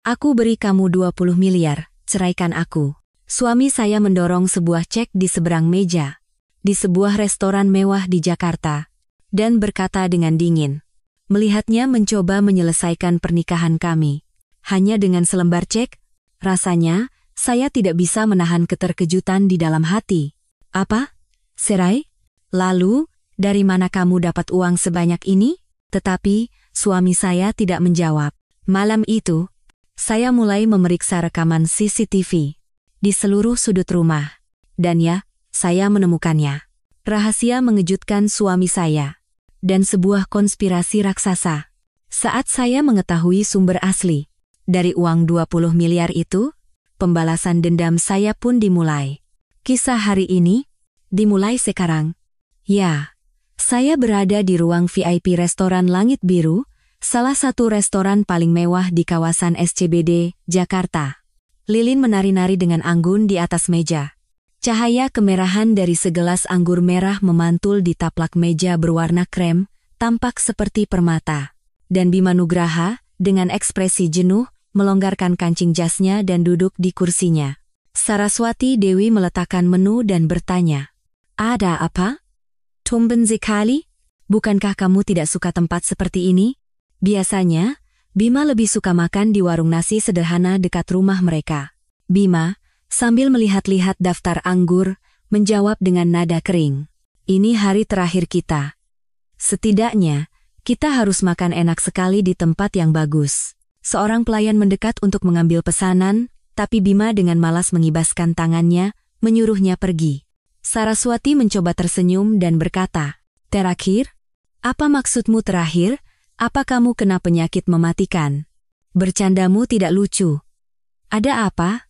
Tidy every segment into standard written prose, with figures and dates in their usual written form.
Aku beri kamu 20 miliar, ceraikan aku. Suami saya mendorong sebuah cek di seberang meja, di sebuah restoran mewah di Jakarta, dan berkata dengan dingin. Melihatnya mencoba menyelesaikan pernikahan kami. Hanya dengan selembar cek, rasanya, saya tidak bisa menahan keterkejutan di dalam hati. Apa? Cerai? Lalu, dari mana kamu dapat uang sebanyak ini? Tetapi, suami saya tidak menjawab. Malam itu, saya mulai memeriksa rekaman CCTV di seluruh sudut rumah. Dan ya, saya menemukannya. Rahasia mengejutkan suami saya. Dan sebuah konspirasi raksasa. Saat saya mengetahui sumber asli dari uang 20 miliar itu, pembalasan dendam saya pun dimulai. Kisah hari ini dimulai sekarang. Ya, saya berada di ruang VIP restoran Langit Biru, salah satu restoran paling mewah di kawasan SCBD, Jakarta. Lilin menari-nari dengan anggun di atas meja. Cahaya kemerahan dari segelas anggur merah memantul di taplak meja berwarna krem, tampak seperti permata. Dan Bima Nugraha, dengan ekspresi jenuh, melonggarkan kancing jasnya dan duduk di kursinya. Saraswati Dewi meletakkan menu dan bertanya, "Ada apa? Tumben sekali? Bukankah kamu tidak suka tempat seperti ini?" Biasanya, Bima lebih suka makan di warung nasi sederhana dekat rumah mereka. Bima, sambil melihat-lihat daftar anggur, menjawab dengan nada kering. "Ini hari terakhir kita. Setidaknya, kita harus makan enak sekali di tempat yang bagus." Seorang pelayan mendekat untuk mengambil pesanan, tapi Bima dengan malas mengibaskan tangannya, menyuruhnya pergi. Saraswati mencoba tersenyum dan berkata, "Terakhir? Apa maksudmu terakhir? Apa kamu kena penyakit mematikan? Bercandamu tidak lucu. Ada apa?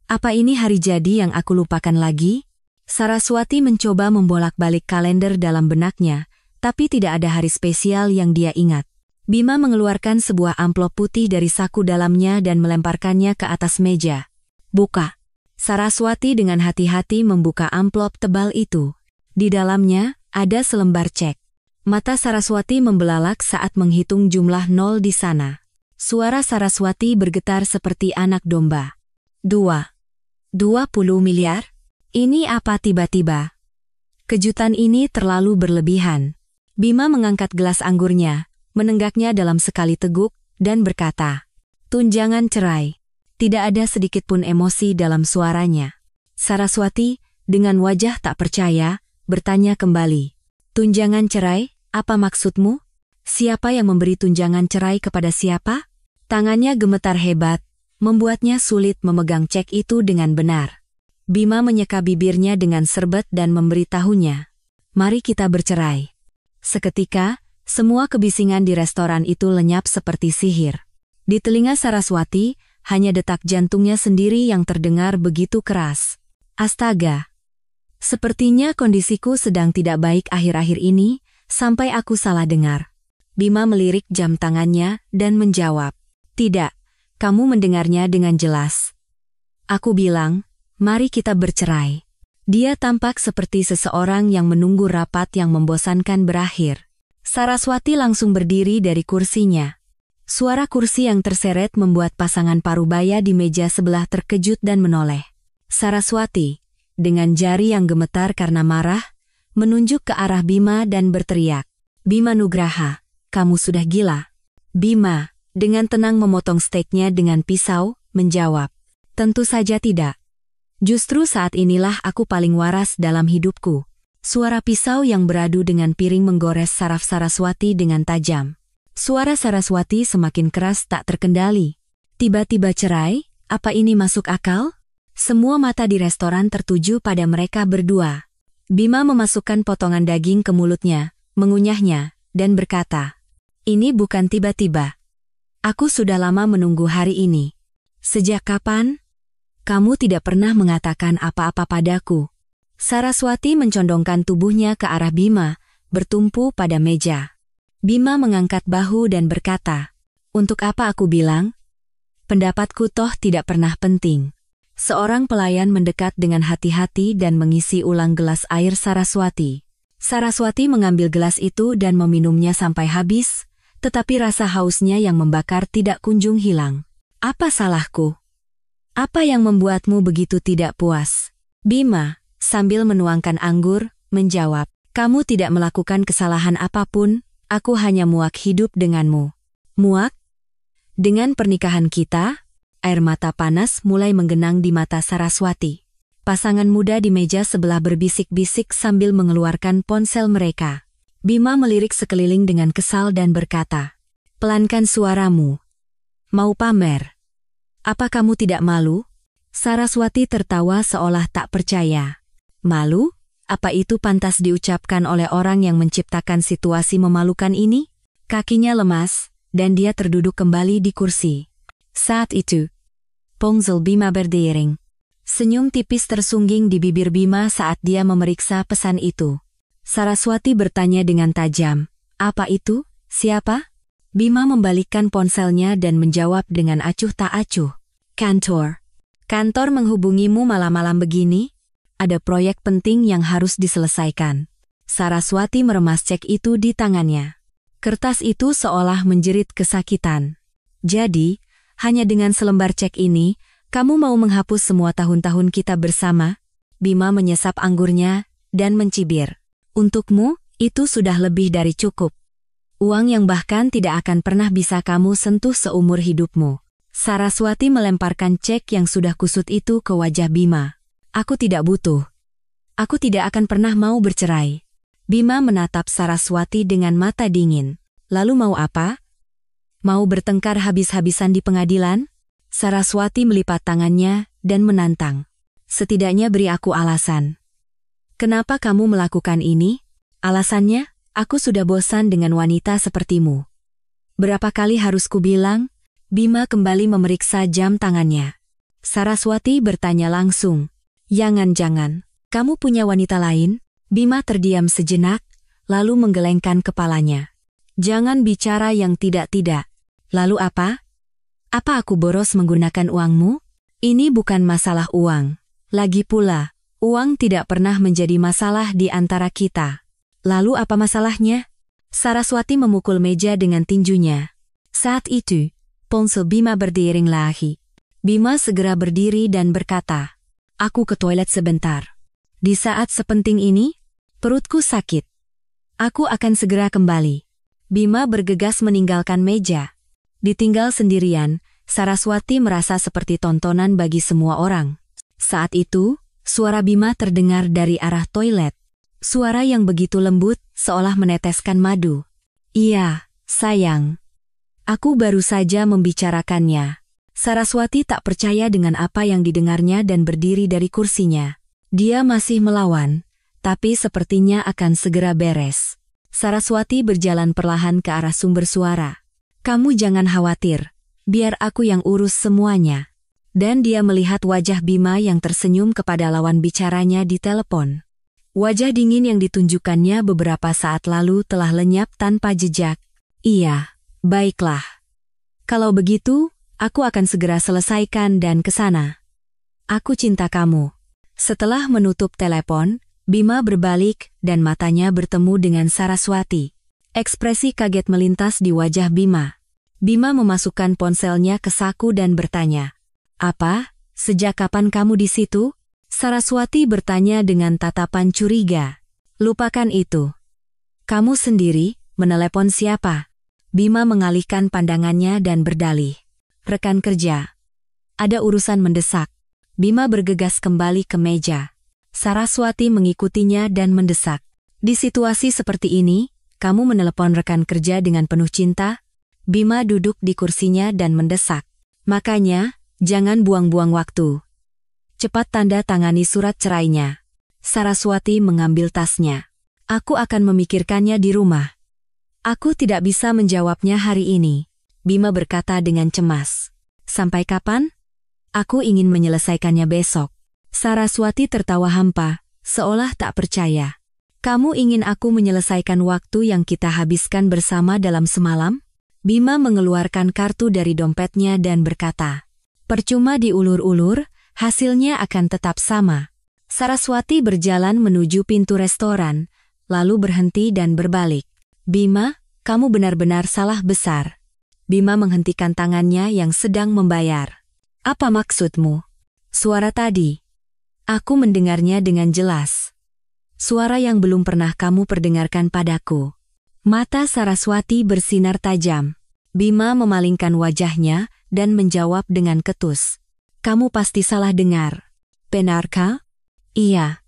Apa ini hari jadi yang aku lupakan lagi?" Saraswati mencoba membolak-balik kalender dalam benaknya, tapi tidak ada hari spesial yang dia ingat. Bima mengeluarkan sebuah amplop putih dari saku dalamnya dan melemparkannya ke atas meja. "Buka." Saraswati dengan hati-hati membuka amplop tebal itu. Di dalamnya, ada selembar cek. Mata Saraswati membelalak saat menghitung jumlah nol di sana. Suara Saraswati bergetar seperti anak domba. 20 miliar? Ini apa tiba-tiba? Kejutan ini terlalu berlebihan. Bima mengangkat gelas anggurnya, menenggaknya dalam sekali teguk, dan berkata, "Tunjangan cerai." Tidak ada sedikit pun emosi dalam suaranya. Saraswati, dengan wajah tak percaya, bertanya kembali, "Tunjangan cerai? Apa maksudmu? Siapa yang memberi tunjangan cerai kepada siapa?" Tangannya gemetar hebat, membuatnya sulit memegang cek itu dengan benar. Bima menyeka bibirnya dengan serbet dan memberitahunya, "Mari kita bercerai." Seketika, semua kebisingan di restoran itu lenyap seperti sihir. Di telinga Saraswati, hanya detak jantungnya sendiri yang terdengar begitu keras. Astaga! Sepertinya kondisiku sedang tidak baik akhir-akhir ini, sampai aku salah dengar. Bima melirik jam tangannya dan menjawab, "Tidak, kamu mendengarnya dengan jelas. Aku bilang, mari kita bercerai." Dia tampak seperti seseorang yang menunggu rapat yang membosankan berakhir. Saraswati langsung berdiri dari kursinya. Suara kursi yang terseret membuat pasangan parubaya di meja sebelah terkejut dan menoleh. Saraswati, dengan jari yang gemetar karena marah, menunjuk ke arah Bima dan berteriak, "Bima Nugraha, kamu sudah gila." Bima, dengan tenang memotong steaknya dengan pisau, menjawab, "Tentu saja tidak. Justru saat inilah aku paling waras dalam hidupku." Suara pisau yang beradu dengan piring menggores saraf Saraswati dengan tajam. Suara Saraswati semakin keras tak terkendali. Tiba-tiba cerai, apa ini masuk akal? Semua mata di restoran tertuju pada mereka berdua. Bima memasukkan potongan daging ke mulutnya, mengunyahnya, dan berkata, "Ini bukan tiba-tiba. Aku sudah lama menunggu hari ini." "Sejak kapan? Kamu tidak pernah mengatakan apa-apa padaku." Saraswati mencondongkan tubuhnya ke arah Bima, bertumpu pada meja. Bima mengangkat bahu dan berkata, "Untuk apa aku bilang? Pendapatku toh tidak pernah penting." Seorang pelayan mendekat dengan hati-hati dan mengisi ulang gelas air Saraswati. Saraswati mengambil gelas itu dan meminumnya sampai habis, tetapi rasa hausnya yang membakar tidak kunjung hilang. Apa salahku? Apa yang membuatmu begitu tidak puas? Bima, sambil menuangkan anggur, menjawab, kamu tidak melakukan kesalahan apapun, aku hanya muak hidup denganmu. Muak? Dengan pernikahan kita? Air mata panas mulai menggenang di mata Saraswati. Pasangan muda di meja sebelah berbisik-bisik sambil mengeluarkan ponsel mereka. Bima melirik sekeliling dengan kesal dan berkata, pelankan suaramu. Mau pamer? Apa kamu tidak malu? Saraswati tertawa seolah tak percaya. Malu? Apa itu pantas diucapkan oleh orang yang menciptakan situasi memalukan ini? Kakinya lemas, dan dia terduduk kembali di kursi. Saat itu, ponsel Bima berdering. Senyum tipis tersungging di bibir Bima saat dia memeriksa pesan itu. Saraswati bertanya dengan tajam, apa itu? Siapa? Bima membalikkan ponselnya dan menjawab dengan acuh tak acuh. Kantor. Kantor menghubungimu malam-malam begini? Ada proyek penting yang harus diselesaikan. Saraswati meremas cek itu di tangannya. Kertas itu seolah menjerit kesakitan. Jadi, hanya dengan selembar cek ini, kamu mau menghapus semua tahun-tahun kita bersama? Bima menyesap anggurnya dan mencibir. Untukmu, itu sudah lebih dari cukup. Uang yang bahkan tidak akan pernah bisa kamu sentuh seumur hidupmu. Saraswati melemparkan cek yang sudah kusut itu ke wajah Bima. Aku tidak butuh. Aku tidak akan pernah mau bercerai. Bima menatap Saraswati dengan mata dingin. Lalu mau apa? Mau bertengkar habis-habisan di pengadilan? Saraswati melipat tangannya dan menantang. Setidaknya beri aku alasan. Kenapa kamu melakukan ini? Alasannya, aku sudah bosan dengan wanita sepertimu. Berapa kali harus kubilang? Bima kembali memeriksa jam tangannya. Saraswati bertanya langsung. Jangan-jangan, kamu punya wanita lain? Bima terdiam sejenak, lalu menggelengkan kepalanya. Jangan bicara yang tidak-tidak. Lalu apa? Apa aku boros menggunakan uangmu? Ini bukan masalah uang. Lagi pula, uang tidak pernah menjadi masalah di antara kita. Lalu apa masalahnya? Saraswati memukul meja dengan tinjunya. Saat itu, ponsel Bima berdering lagi. Bima segera berdiri dan berkata, aku ke toilet sebentar. Di saat sepenting ini, perutku sakit. Aku akan segera kembali. Bima bergegas meninggalkan meja. Ditinggal sendirian, Saraswati merasa seperti tontonan bagi semua orang. Saat itu, suara Bima terdengar dari arah toilet. Suara yang begitu lembut, seolah meneteskan madu. Iya, sayang. Aku baru saja membicarakannya. Saraswati tak percaya dengan apa yang didengarnya dan berdiri dari kursinya. Dia masih melawan, tapi sepertinya akan segera beres. Saraswati berjalan perlahan ke arah sumber suara. Kamu jangan khawatir, biar aku yang urus semuanya. Dan dia melihat wajah Bima yang tersenyum kepada lawan bicaranya di telepon. Wajah dingin yang ditunjukkannya beberapa saat lalu telah lenyap tanpa jejak. Iya. Baiklah. Kalau begitu, aku akan segera selesaikan dan ke sana. Aku cinta kamu. Setelah menutup telepon, Bima berbalik dan matanya bertemu dengan Saraswati. Ekspresi kaget melintas di wajah Bima. Bima memasukkan ponselnya ke saku dan bertanya, apa? Sejak kapan kamu di situ? Saraswati bertanya dengan tatapan curiga. Lupakan itu. Kamu sendiri, menelepon siapa? Bima mengalihkan pandangannya dan berdalih. Rekan kerja. Ada urusan mendesak. Bima bergegas kembali ke meja. Saraswati mengikutinya dan mendesak. Di situasi seperti ini, kamu menelepon rekan kerja dengan penuh cinta? Bima duduk di kursinya dan mendesak. Makanya, jangan buang-buang waktu. Cepat tanda tangani surat cerainya. Saraswati mengambil tasnya. Aku akan memikirkannya di rumah. Aku tidak bisa menjawabnya hari ini, Bima berkata dengan cemas. Sampai kapan? Aku ingin menyelesaikannya besok. Saraswati tertawa hampa, seolah tak percaya. Kamu ingin aku menyelesaikan waktu yang kita habiskan bersama dalam semalam? Bima mengeluarkan kartu dari dompetnya dan berkata, percuma diulur-ulur, hasilnya akan tetap sama. Saraswati berjalan menuju pintu restoran, lalu berhenti dan berbalik. Bima, kamu benar-benar salah besar. Bima menghentikan tangannya yang sedang membayar. Apa maksudmu? Suara tadi. Aku mendengarnya dengan jelas. Suara yang belum pernah kamu perdengarkan padaku. Mata Saraswati bersinar tajam. Bima memalingkan wajahnya dan menjawab dengan ketus. Kamu pasti salah dengar. Benarkah? Iya.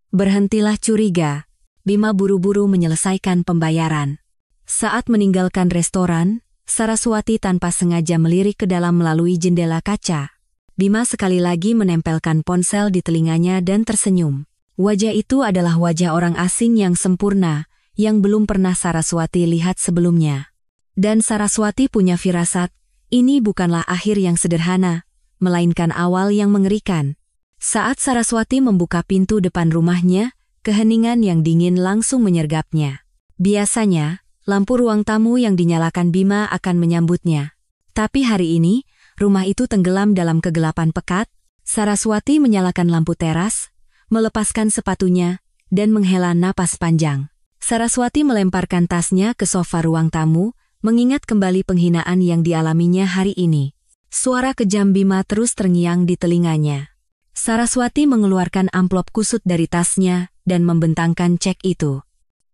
Berhentilah curiga. Bima buru-buru menyelesaikan pembayaran. Saat meninggalkan restoran, Saraswati tanpa sengaja melirik ke dalam melalui jendela kaca. Bima sekali lagi menempelkan ponsel di telinganya dan tersenyum. Wajah itu adalah wajah orang asing yang sempurna, yang belum pernah Saraswati lihat sebelumnya. Dan Saraswati punya firasat, ini bukanlah akhir yang sederhana, melainkan awal yang mengerikan. Saat Saraswati membuka pintu depan rumahnya, keheningan yang dingin langsung menyergapnya. Biasanya, lampu ruang tamu yang dinyalakan Bima akan menyambutnya. Tapi hari ini, rumah itu tenggelam dalam kegelapan pekat. Saraswati menyalakan lampu teras, melepaskan sepatunya, dan menghela napas panjang. Saraswati melemparkan tasnya ke sofa ruang tamu, mengingat kembali penghinaan yang dialaminya hari ini. Suara kejam Bima terus terngiang di telinganya. Saraswati mengeluarkan amplop kusut dari tasnya dan membentangkan cek itu.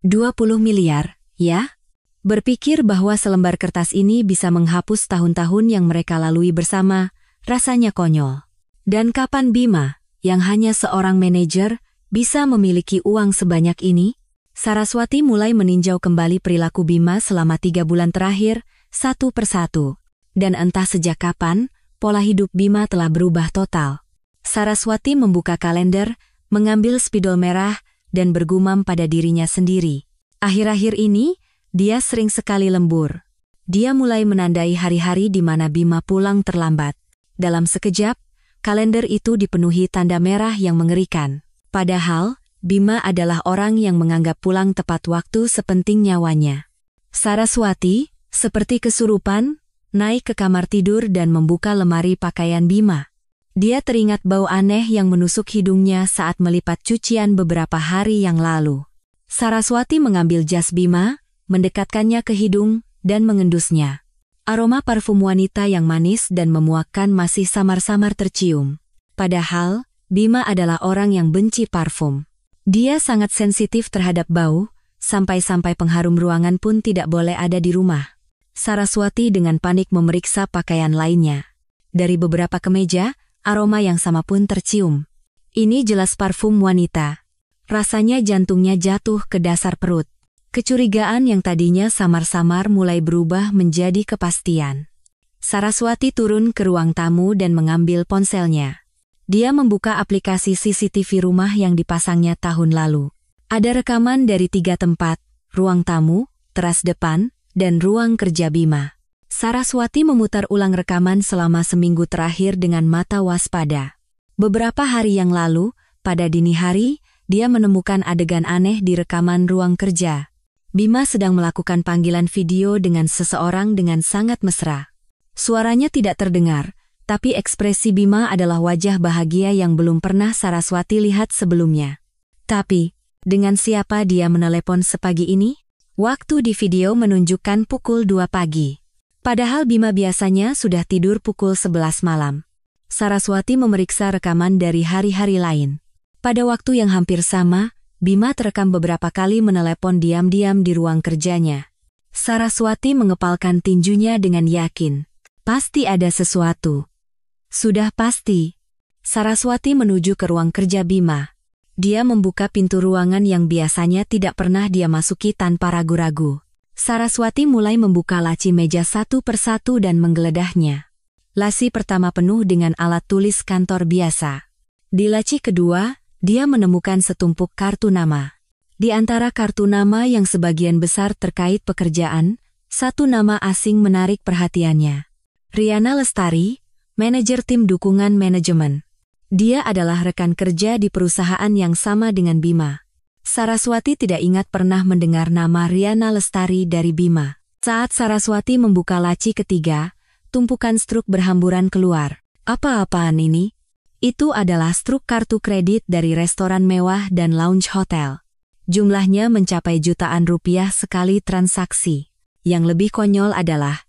20 miliar, ya? Berpikir bahwa selembar kertas ini bisa menghapus tahun-tahun yang mereka lalui bersama, rasanya konyol. Dan kapan Bima, yang hanya seorang manajer, bisa memiliki uang sebanyak ini? Saraswati mulai meninjau kembali perilaku Bima selama 3 bulan terakhir, satu persatu. Dan entah sejak kapan, pola hidup Bima telah berubah total. Saraswati membuka kalender, mengambil spidol merah, dan bergumam pada dirinya sendiri. Akhir-akhir ini, dia sering sekali lembur. Dia mulai menandai hari-hari di mana Bima pulang terlambat. Dalam sekejap, kalender itu dipenuhi tanda merah yang mengerikan. Padahal, Bima adalah orang yang menganggap pulang tepat waktu sepenting nyawanya. Saraswati, seperti kesurupan, naik ke kamar tidur dan membuka lemari pakaian Bima. Dia teringat bau aneh yang menusuk hidungnya saat melipat cucian beberapa hari yang lalu. Saraswati mengambil jas Bima, mendekatkannya ke hidung, dan mengendusnya. Aroma parfum wanita yang manis dan memuakkan masih samar-samar tercium. Padahal, Bima adalah orang yang benci parfum. Dia sangat sensitif terhadap bau, sampai-sampai pengharum ruangan pun tidak boleh ada di rumah. Saraswati dengan panik memeriksa pakaian lainnya. Dari beberapa kemeja, aroma yang sama pun tercium. Ini jelas parfum wanita. Rasanya jantungnya jatuh ke dasar perut. Kecurigaan yang tadinya samar-samar mulai berubah menjadi kepastian. Saraswati turun ke ruang tamu dan mengambil ponselnya. Dia membuka aplikasi CCTV rumah yang dipasangnya tahun lalu. Ada rekaman dari 3 tempat, ruang tamu, teras depan, dan ruang kerja Bima. Saraswati memutar ulang rekaman selama seminggu terakhir dengan mata waspada. Beberapa hari yang lalu, pada dini hari, dia menemukan adegan aneh di rekaman ruang kerja. Bima sedang melakukan panggilan video dengan seseorang dengan sangat mesra. Suaranya tidak terdengar, tapi ekspresi Bima adalah wajah bahagia yang belum pernah Saraswati lihat sebelumnya. Tapi, dengan siapa dia menelepon sepagi ini? Waktu di video menunjukkan pukul 2 pagi. Padahal Bima biasanya sudah tidur pukul 11 malam. Saraswati memeriksa rekaman dari hari-hari lain. Pada waktu yang hampir sama, Bima terekam beberapa kali menelepon diam-diam di ruang kerjanya. Saraswati mengepalkan tinjunya dengan yakin. Pasti ada sesuatu. Sudah pasti. Saraswati menuju ke ruang kerja Bima. Dia membuka pintu ruangan yang biasanya tidak pernah dia masuki tanpa ragu-ragu. Saraswati mulai membuka laci meja satu persatu dan menggeledahnya. Laci pertama penuh dengan alat tulis kantor biasa. Di laci kedua, dia menemukan setumpuk kartu nama. Di antara kartu nama yang sebagian besar terkait pekerjaan, satu nama asing menarik perhatiannya. Riana Lestari, manajer tim dukungan manajemen. Dia adalah rekan kerja di perusahaan yang sama dengan Bima. Saraswati tidak ingat pernah mendengar nama Riana Lestari dari Bima. Saat Saraswati membuka laci ketiga, tumpukan struk berhamburan keluar. Apa-apaan ini? Itu adalah struk kartu kredit dari restoran mewah dan lounge hotel. Jumlahnya mencapai jutaan rupiah sekali transaksi. Yang lebih konyol adalah,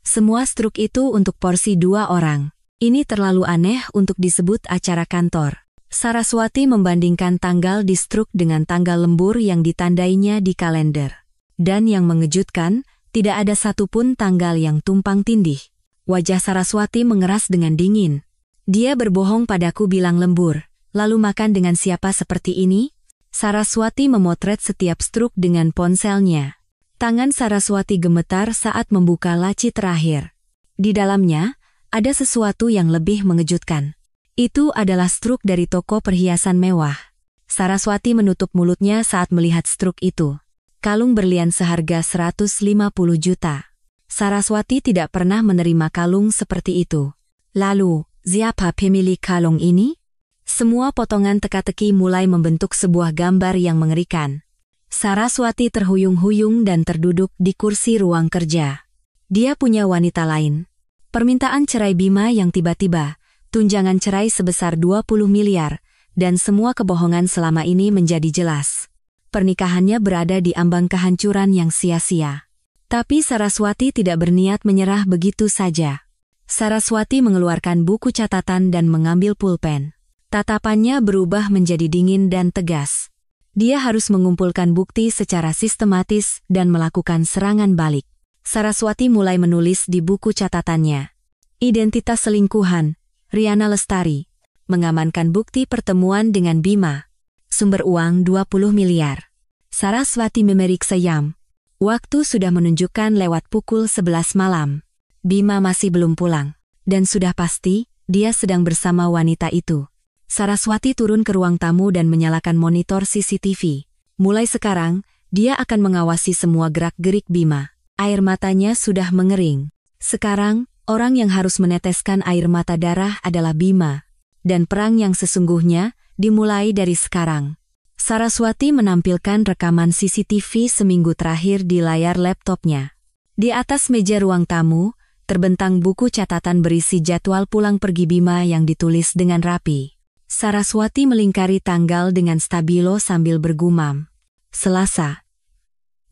Semua struk itu untuk porsi 2 orang. Ini terlalu aneh untuk disebut acara kantor. Saraswati membandingkan tanggal di struk dengan tanggal lembur yang ditandainya di kalender. Dan yang mengejutkan, tidak ada satupun tanggal yang tumpang tindih. Wajah Saraswati mengeras dengan dingin. Dia berbohong padaku bilang lembur, lalu makan dengan siapa seperti ini? Saraswati memotret setiap struk dengan ponselnya. Tangan Saraswati gemetar saat membuka laci terakhir. Di dalamnya, ada sesuatu yang lebih mengejutkan. Itu adalah struk dari toko perhiasan mewah. Saraswati menutup mulutnya saat melihat struk itu. Kalung berlian seharga 150 juta. Saraswati tidak pernah menerima kalung seperti itu. Lalu, siapa pemilik kalung ini? Semua potongan teka-teki mulai membentuk sebuah gambar yang mengerikan. Saraswati terhuyung-huyung dan terduduk di kursi ruang kerja. Dia punya wanita lain. Permintaan cerai Bima yang tiba-tiba, tunjangan cerai sebesar 20 miliar, dan semua kebohongan selama ini menjadi jelas. Pernikahannya berada di ambang kehancuran yang sia-sia. Tapi Saraswati tidak berniat menyerah begitu saja. Saraswati mengeluarkan buku catatan dan mengambil pulpen. Tatapannya berubah menjadi dingin dan tegas. Dia harus mengumpulkan bukti secara sistematis dan melakukan serangan balik. Saraswati mulai menulis di buku catatannya. Identitas selingkuhan, Riana Lestari. Mengamankan bukti pertemuan dengan Bima. Sumber uang 20 miliar. Saraswati memeriksa jam. Waktu sudah menunjukkan lewat pukul 11 malam. Bima masih belum pulang. Dan sudah pasti, dia sedang bersama wanita itu. Saraswati turun ke ruang tamu dan menyalakan monitor CCTV. Mulai sekarang, dia akan mengawasi semua gerak-gerik Bima. Air matanya sudah mengering. Sekarang, orang yang harus meneteskan air mata darah adalah Bima. Dan perang yang sesungguhnya dimulai dari sekarang. Saraswati menampilkan rekaman CCTV seminggu terakhir di layar laptopnya. Di atas meja ruang tamu, terbentang buku catatan berisi jadwal pulang pergi Bima yang ditulis dengan rapi. Saraswati melingkari tanggal dengan stabilo sambil bergumam. Selasa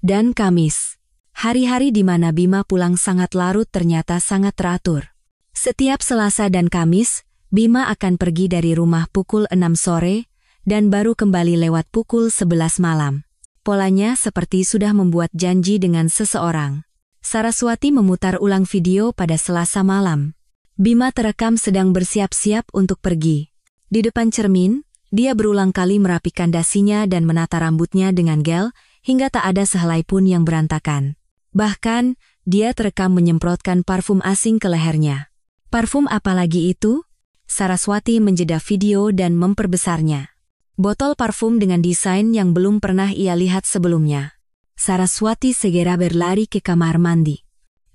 dan Kamis. Hari-hari di mana Bima pulang sangat larut ternyata sangat teratur. Setiap Selasa dan Kamis, Bima akan pergi dari rumah pukul 6 sore, dan baru kembali lewat pukul 11 malam. Polanya seperti sudah membuat janji dengan seseorang. Saraswati memutar ulang video pada Selasa malam. Bima terekam sedang bersiap-siap untuk pergi. Di depan cermin, dia berulang kali merapikan dasinya dan menata rambutnya dengan gel, hingga tak ada sehelai pun yang berantakan. Bahkan, dia terekam menyemprotkan parfum asing ke lehernya. Parfum apa lagi itu? Saraswati menjeda video dan memperbesarnya. Botol parfum dengan desain yang belum pernah ia lihat sebelumnya. Saraswati segera berlari ke kamar mandi.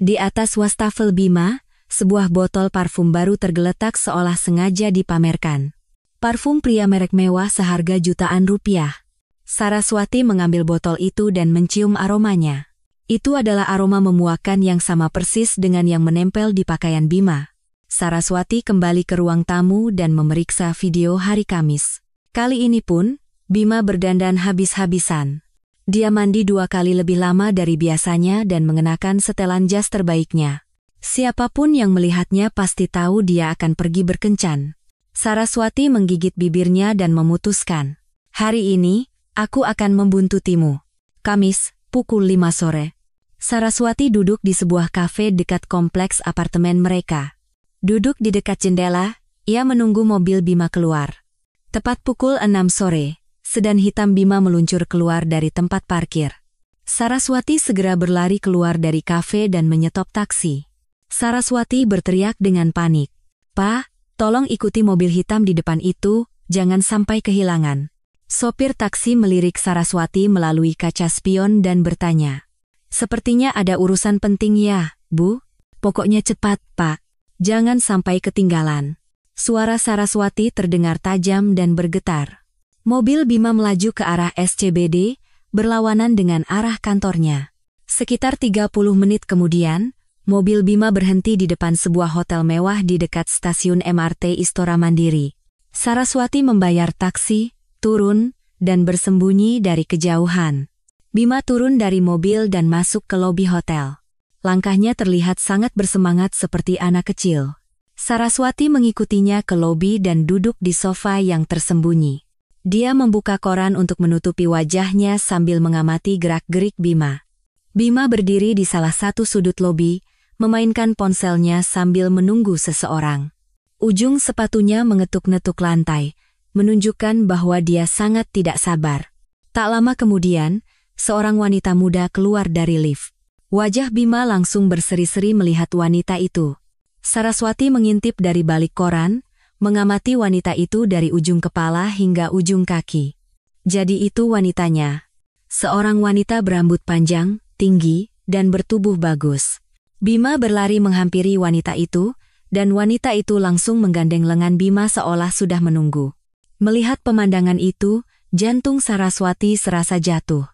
Di atas wastafel Bima, sebuah botol parfum baru tergeletak seolah sengaja dipamerkan. Parfum pria merek mewah seharga jutaan rupiah. Saraswati mengambil botol itu dan mencium aromanya. Itu adalah aroma memuakkan yang sama persis dengan yang menempel di pakaian Bima. Saraswati kembali ke ruang tamu dan memeriksa video hari Kamis. Kali ini pun, Bima berdandan habis-habisan. Dia mandi 2 kali lebih lama dari biasanya dan mengenakan setelan jas terbaiknya. Siapapun yang melihatnya pasti tahu dia akan pergi berkencan. Saraswati menggigit bibirnya dan memutuskan. Hari ini, aku akan membuntutimu. Kamis, pukul 5 sore. Saraswati duduk di sebuah kafe dekat kompleks apartemen mereka. Duduk di dekat jendela, ia menunggu mobil Bima keluar. Tepat pukul 6 sore, sedan hitam Bima meluncur keluar dari tempat parkir. Saraswati segera berlari keluar dari kafe dan menyetop taksi. Saraswati berteriak dengan panik. "Pak, tolong ikuti mobil hitam di depan itu, jangan sampai kehilangan." Sopir taksi melirik Saraswati melalui kaca spion dan bertanya. "Sepertinya ada urusan penting ya, Bu? Pokoknya cepat, Pak. Jangan sampai ketinggalan." Suara Saraswati terdengar tajam dan bergetar. Mobil Bima melaju ke arah SCBD, berlawanan dengan arah kantornya. Sekitar 30 menit kemudian, mobil Bima berhenti di depan sebuah hotel mewah di dekat stasiun MRT Istora Mandiri. Saraswati membayar taksi, turun, dan bersembunyi dari kejauhan. Bima turun dari mobil dan masuk ke lobi hotel. langkahnya terlihat sangat bersemangat seperti anak kecil. Saraswati mengikutinya ke lobi dan duduk di sofa yang tersembunyi. Dia membuka koran untuk menutupi wajahnya sambil mengamati gerak-gerik Bima. Bima berdiri di salah satu sudut lobi, memainkan ponselnya sambil menunggu seseorang. Ujung sepatunya mengetuk-netuk lantai, menunjukkan bahwa dia sangat tidak sabar. Tak lama kemudian, seorang wanita muda keluar dari lift. Wajah Bima langsung berseri-seri melihat wanita itu. Saraswati mengintip dari balik koran, mengamati wanita itu dari ujung kepala hingga ujung kaki. Jadi itu wanitanya. Seorang wanita berambut panjang, tinggi, dan bertubuh bagus. Bima berlari menghampiri wanita itu, dan wanita itu langsung menggandeng lengan Bima seolah sudah menunggu. Melihat pemandangan itu, jantung Saraswati serasa jatuh.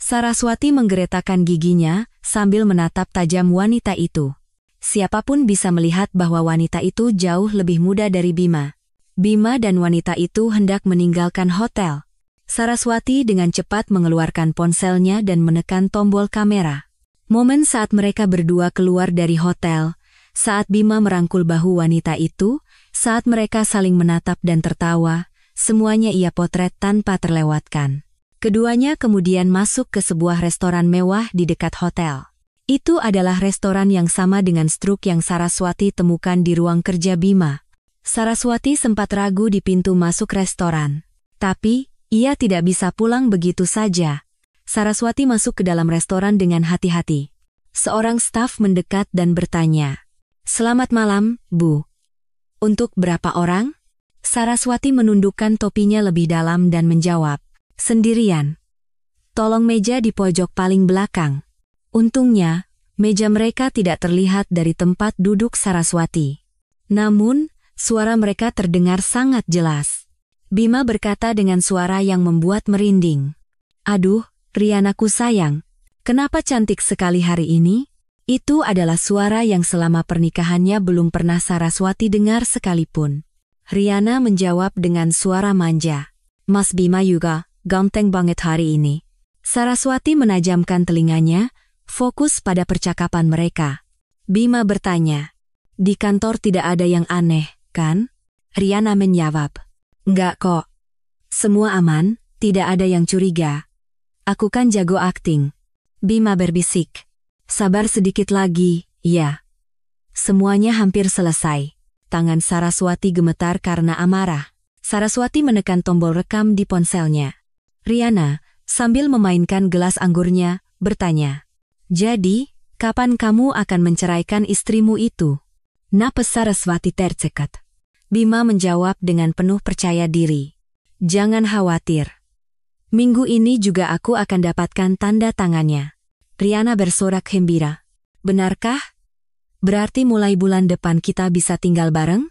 Saraswati menggeretakkan giginya sambil menatap tajam wanita itu. Siapapun bisa melihat bahwa wanita itu jauh lebih muda dari Bima. Bima dan wanita itu hendak meninggalkan hotel. Saraswati dengan cepat mengeluarkan ponselnya dan menekan tombol kamera. Momen saat mereka berdua keluar dari hotel, saat Bima merangkul bahu wanita itu, saat mereka saling menatap dan tertawa, semuanya ia potret tanpa terlewatkan. Keduanya kemudian masuk ke sebuah restoran mewah di dekat hotel. Itu adalah restoran yang sama dengan struk yang Saraswati temukan di ruang kerja Bima. Saraswati sempat ragu di pintu masuk restoran. Tapi, ia tidak bisa pulang begitu saja. Saraswati masuk ke dalam restoran dengan hati-hati. Seorang staf mendekat dan bertanya, "Selamat malam, Bu. Untuk berapa orang?" Saraswati menundukkan topinya lebih dalam dan menjawab, "Sendirian. Tolong meja di pojok paling belakang." Untungnya, meja mereka tidak terlihat dari tempat duduk Saraswati. Namun, suara mereka terdengar sangat jelas. Bima berkata dengan suara yang membuat merinding, "Aduh, Rianaku sayang, kenapa cantik sekali hari ini?" Itu adalah suara yang selama pernikahannya belum pernah Saraswati dengar sekalipun. Riana menjawab dengan suara manja, "Mas Bima juga ganteng banget hari ini." Saraswati menajamkan telinganya, fokus pada percakapan mereka. Bima bertanya, "Di kantor tidak ada yang aneh, kan?" Riana menjawab, "Enggak kok. Semua aman, tidak ada yang curiga. Aku kan jago akting." Bima berbisik, "Sabar sedikit lagi, ya." Semuanya hampir selesai. Tangan Saraswati gemetar karena amarah. Saraswati menekan tombol rekam di ponselnya. Riana, sambil memainkan gelas anggurnya, bertanya, "Jadi, kapan kamu akan menceraikan istrimu itu?" Napas Saraswati tercekat. Bima menjawab dengan penuh percaya diri, "Jangan khawatir. Minggu ini juga aku akan dapatkan tanda tangannya." Riana bersorak gembira. "Benarkah? Berarti mulai bulan depan kita bisa tinggal bareng?"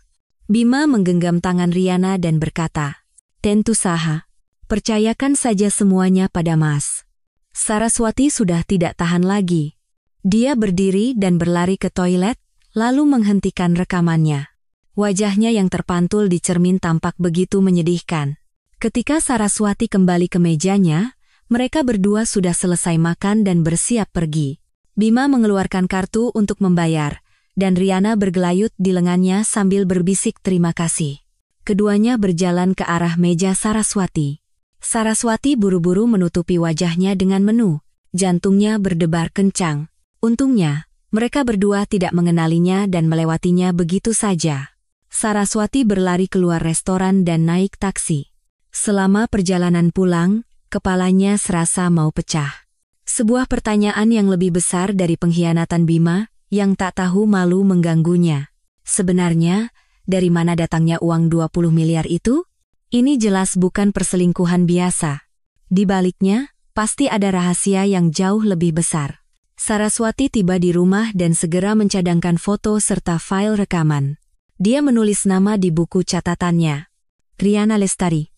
Bima menggenggam tangan Riana dan berkata, "Tentu saja. Percayakan saja semuanya pada Mas." Saraswati sudah tidak tahan lagi. Dia berdiri dan berlari ke toilet, lalu menghentikan rekamannya. Wajahnya yang terpantul di cermin tampak begitu menyedihkan. Ketika Saraswati kembali ke mejanya, mereka berdua sudah selesai makan dan bersiap pergi. Bima mengeluarkan kartu untuk membayar, dan Riana bergelayut di lengannya sambil berbisik terima kasih. Keduanya berjalan ke arah meja Saraswati. Saraswati buru-buru menutupi wajahnya dengan menu. Jantungnya berdebar kencang. Untungnya, mereka berdua tidak mengenalinya dan melewatinya begitu saja. Saraswati berlari keluar restoran dan naik taksi. Selama perjalanan pulang, kepalanya serasa mau pecah. Sebuah pertanyaan yang lebih besar dari pengkhianatan Bima, yang tak tahu malu mengganggunya. Sebenarnya, dari mana datangnya uang 20 miliar itu? Ini jelas bukan perselingkuhan biasa. Di baliknya, pasti ada rahasia yang jauh lebih besar. Saraswati tiba di rumah dan segera mencadangkan foto serta file rekaman. Dia menulis nama di buku catatannya. Riana Lestari.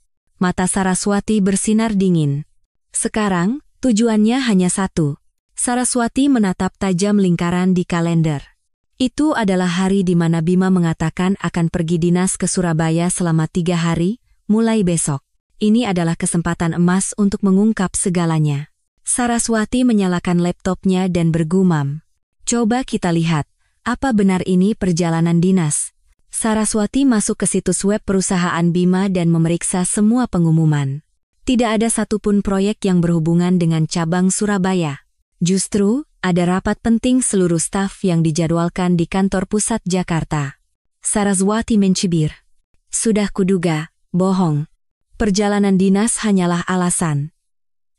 Mata Saraswati bersinar dingin. Sekarang, tujuannya hanya satu. Saraswati menatap tajam lingkaran di kalender. Itu adalah hari di mana Bima mengatakan akan pergi dinas ke Surabaya selama 3 hari, mulai besok. Ini adalah kesempatan emas untuk mengungkap segalanya. Saraswati menyalakan laptopnya dan bergumam. Coba kita lihat, apa benar ini perjalanan dinas? Saraswati masuk ke situs web perusahaan Bima dan memeriksa semua pengumuman. Tidak ada satupun proyek yang berhubungan dengan cabang Surabaya. Justru, ada rapat penting seluruh staf yang dijadwalkan di kantor pusat Jakarta. Saraswati mencibir. Sudah kuduga, bohong. Perjalanan dinas hanyalah alasan.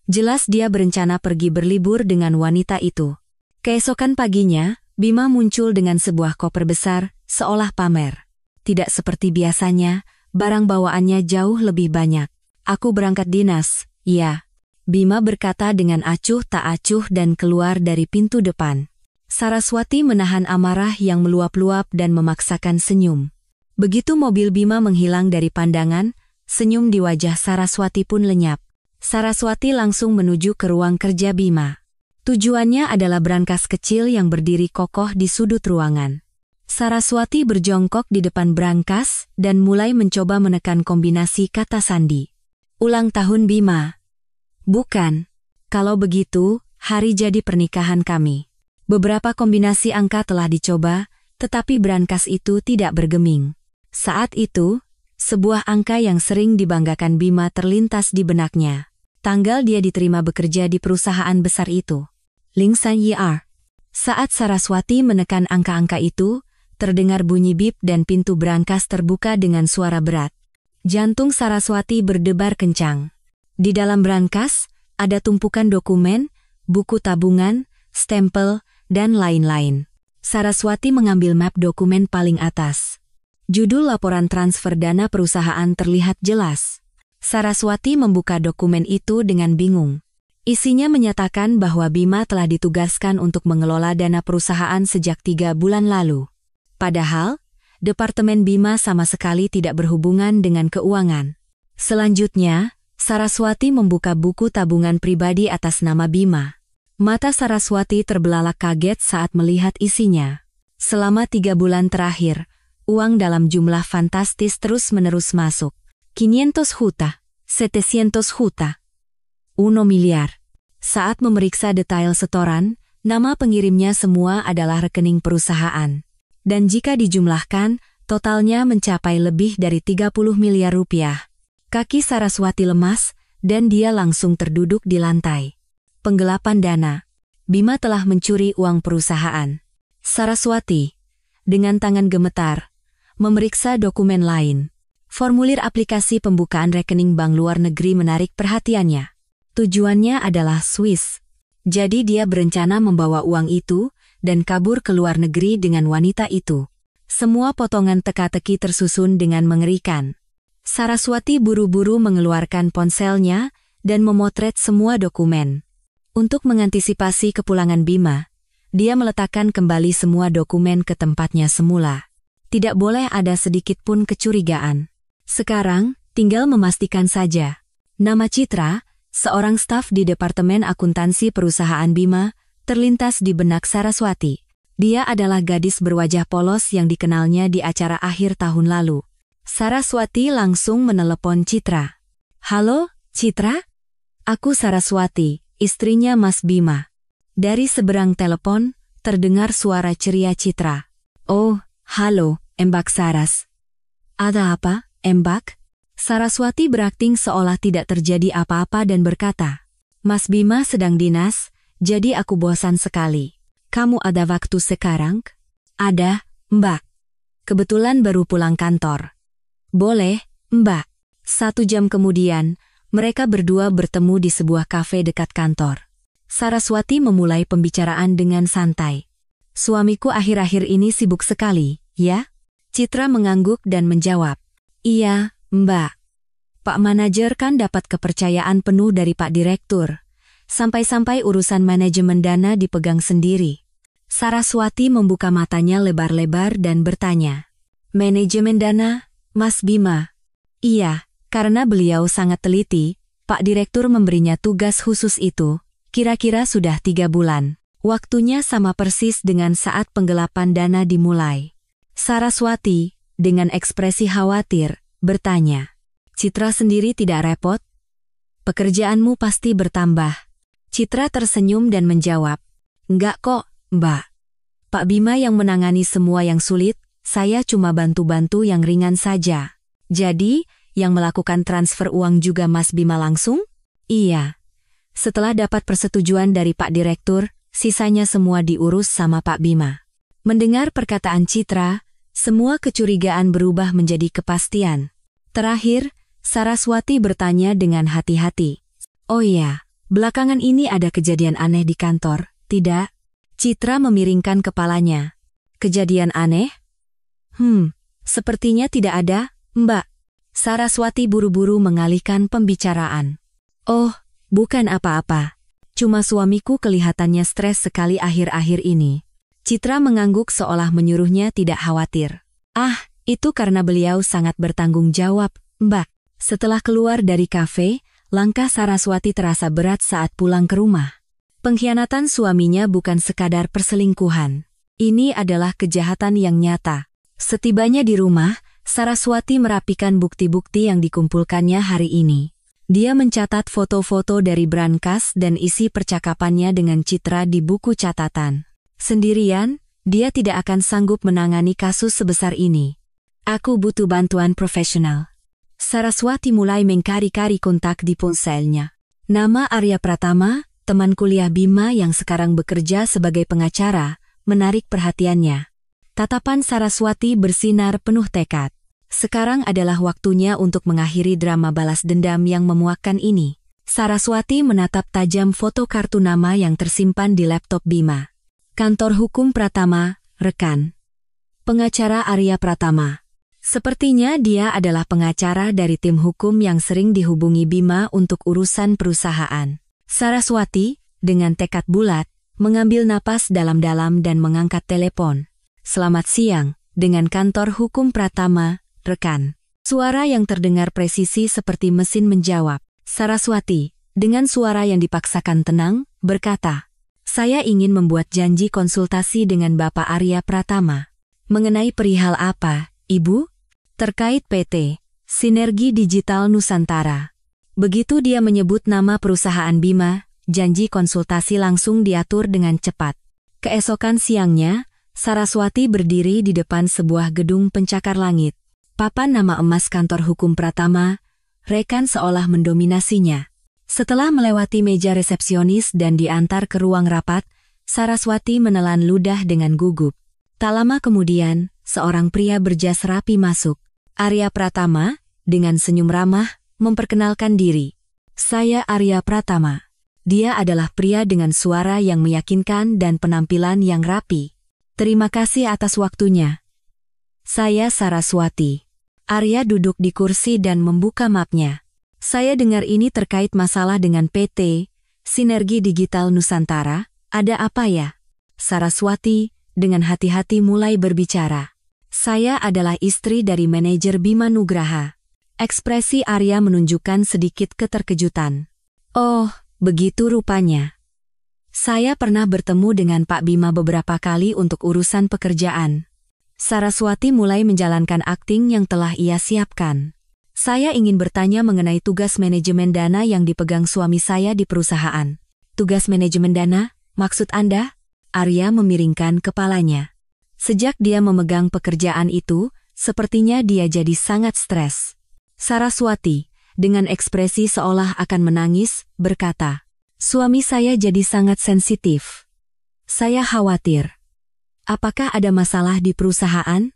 Jelas dia berencana pergi berlibur dengan wanita itu. Keesokan paginya, Bima muncul dengan sebuah koper besar, seolah pamer. Tidak seperti biasanya, barang bawaannya jauh lebih banyak. Aku berangkat dinas, ya. Bima berkata dengan acuh tak acuh dan keluar dari pintu depan. Saraswati menahan amarah yang meluap-luap dan memaksakan senyum. Begitu mobil Bima menghilang dari pandangan, senyum di wajah Saraswati pun lenyap. Saraswati langsung menuju ke ruang kerja Bima. Tujuannya adalah brankas kecil yang berdiri kokoh di sudut ruangan. Saraswati berjongkok di depan brankas dan mulai mencoba menekan kombinasi kata sandi. Ulang tahun Bima. Bukan. Kalau begitu, hari jadi pernikahan kami. Beberapa kombinasi angka telah dicoba, tetapi brankas itu tidak bergeming. Saat itu, sebuah angka yang sering dibanggakan Bima terlintas di benaknya. Tanggal dia diterima bekerja di perusahaan besar itu. Lingsan YR. Saat Saraswati menekan angka-angka itu, terdengar bunyi bip dan pintu brankas terbuka dengan suara berat. Jantung Saraswati berdebar kencang. Di dalam brankas, ada tumpukan dokumen, buku tabungan, stempel, dan lain-lain. Saraswati mengambil map dokumen paling atas. Judul laporan transfer dana perusahaan terlihat jelas. Saraswati membuka dokumen itu dengan bingung. Isinya menyatakan bahwa Bima telah ditugaskan untuk mengelola dana perusahaan sejak 3 bulan lalu. Padahal, Departemen Bima sama sekali tidak berhubungan dengan keuangan. Selanjutnya, Saraswati membuka buku tabungan pribadi atas nama Bima. Mata Saraswati terbelalak kaget saat melihat isinya. Selama 3 bulan terakhir, uang dalam jumlah fantastis terus-menerus masuk. 500 juta, 700 juta, 1 miliar. Saat memeriksa detail setoran, nama pengirimnya semua adalah rekening perusahaan. Dan jika dijumlahkan, totalnya mencapai lebih dari 30 miliar rupiah. Kaki Saraswati lemas, dan dia langsung terduduk di lantai. Penggelapan dana. Bima telah mencuri uang perusahaan. Saraswati, dengan tangan gemetar, memeriksa dokumen lain. Formulir aplikasi pembukaan rekening bank luar negeri menarik perhatiannya. Tujuannya adalah Swiss. Jadi dia berencana membawa uang itu dan kabur ke luar negeri dengan wanita itu. Semua potongan teka-teki tersusun dengan mengerikan. Saraswati buru-buru mengeluarkan ponselnya dan memotret semua dokumen. Untuk mengantisipasi kepulangan Bima, dia meletakkan kembali semua dokumen ke tempatnya semula. Tidak boleh ada sedikit pun kecurigaan. Sekarang, tinggal memastikan saja. Nama Citra, seorang staf di Departemen Akuntansi Perusahaan Bima, terlintas di benak Saraswati. Dia adalah gadis berwajah polos yang dikenalnya di acara akhir tahun lalu. Saraswati langsung menelepon Citra. Halo, Citra? Aku Saraswati, istrinya Mas Bima. Dari seberang telepon, terdengar suara ceria Citra. Oh, halo, Mbak Saras. Ada apa, Mbak? Saraswati berakting seolah tidak terjadi apa-apa dan berkata, Mas Bima sedang dinas, jadi aku bosan sekali. Kamu ada waktu sekarang? Ada, Mbak. Kebetulan baru pulang kantor. Boleh, Mbak. 1 jam kemudian, mereka berdua bertemu di sebuah kafe dekat kantor. Saraswati memulai pembicaraan dengan santai. Suamiku akhir-akhir ini sibuk sekali, ya? Citra mengangguk dan menjawab. Iya, Mbak. Pak manajer kan dapat kepercayaan penuh dari Pak Direktur. Sampai-sampai urusan manajemen dana dipegang sendiri. Saraswati membuka matanya lebar-lebar dan bertanya. Manajemen dana, Mas Bima? Iya, karena beliau sangat teliti, Pak Direktur memberinya tugas khusus itu, kira-kira sudah 3 bulan. Waktunya sama persis dengan saat penggelapan dana dimulai. Saraswati, dengan ekspresi khawatir, bertanya. Citra sendiri tidak repot? Pekerjaanmu pasti bertambah. Citra tersenyum dan menjawab. Enggak kok, Mbak. Pak Bima yang menangani semua yang sulit, saya cuma bantu-bantu yang ringan saja. Jadi, yang melakukan transfer uang juga Mas Bima langsung? Iya. Setelah dapat persetujuan dari Pak Direktur, sisanya semua diurus sama Pak Bima. Mendengar perkataan Citra, semua kecurigaan berubah menjadi kepastian. Terakhir, Saraswati bertanya dengan hati-hati. Oh iya, belakangan ini ada kejadian aneh di kantor, tidak? Citra memiringkan kepalanya. Kejadian aneh? Sepertinya tidak ada, Mbak. Saraswati buru-buru mengalihkan pembicaraan. Oh, bukan apa-apa. Cuma suamiku kelihatannya stres sekali akhir-akhir ini. Citra mengangguk seolah menyuruhnya tidak khawatir. Ah, itu karena beliau sangat bertanggung jawab, Mbak. Setelah keluar dari kafe, langkah Saraswati terasa berat saat pulang ke rumah. Pengkhianatan suaminya bukan sekadar perselingkuhan. Ini adalah kejahatan yang nyata. Setibanya di rumah, Saraswati merapikan bukti-bukti yang dikumpulkannya hari ini. Dia mencatat foto-foto dari brankas dan isi percakapannya dengan Citra di buku catatan. Sendirian, dia tidak akan sanggup menangani kasus sebesar ini. Aku butuh bantuan profesional. Saraswati mulai mengkari-kari kontak di ponselnya. Nama Arya Pratama, teman kuliah Bima yang sekarang bekerja sebagai pengacara, menarik perhatiannya. Tatapan Saraswati bersinar penuh tekad. Sekarang adalah waktunya untuk mengakhiri drama balas dendam yang memuakkan ini. Saraswati menatap tajam foto kartu nama yang tersimpan di laptop Bima. Kantor Hukum Pratama, rekan. Pengacara Arya Pratama. Sepertinya dia adalah pengacara dari tim hukum yang sering dihubungi Bima untuk urusan perusahaan. Saraswati, dengan tekad bulat, mengambil napas dalam-dalam dan mengangkat telepon. Selamat siang, dengan kantor Hukum Pratama, rekan. Suara yang terdengar presisi seperti mesin menjawab. Saraswati, dengan suara yang dipaksakan tenang, berkata, saya ingin membuat janji konsultasi dengan Bapak Arya Pratama. Mengenai perihal apa, Ibu? Terkait PT, Sinergi Digital Nusantara. Begitu dia menyebut nama perusahaan Bima, janji konsultasi langsung diatur dengan cepat. Keesokan siangnya, Saraswati berdiri di depan sebuah gedung pencakar langit. Papan nama emas kantor Hukum Pratama, rekan seolah mendominasinya. Setelah melewati meja resepsionis dan diantar ke ruang rapat, Saraswati menelan ludah dengan gugup. Tak lama kemudian, seorang pria berjas rapi masuk. Arya Pratama, dengan senyum ramah, memperkenalkan diri. Saya Arya Pratama. Dia adalah pria dengan suara yang meyakinkan dan penampilan yang rapi. Terima kasih atas waktunya. Saya Saraswati. Arya duduk di kursi dan membuka mapnya. Saya dengar ini terkait masalah dengan PT, Sinergi Digital Nusantara. Ada apa ya? Saraswati, dengan hati-hati mulai berbicara. Saya adalah istri dari manajer Bima Nugraha. Ekspresi Arya menunjukkan sedikit keterkejutan. Oh, begitu rupanya. Saya pernah bertemu dengan Pak Bima beberapa kali untuk urusan pekerjaan. Saraswati mulai menjalankan akting yang telah ia siapkan. Saya ingin bertanya mengenai tugas manajemen dana yang dipegang suami saya di perusahaan. Tugas manajemen dana, maksud Anda? Arya memiringkan kepalanya. Sejak dia memegang pekerjaan itu, sepertinya dia jadi sangat stres. Saraswati, dengan ekspresi seolah akan menangis, berkata, suami saya jadi sangat sensitif. Saya khawatir. Apakah ada masalah di perusahaan?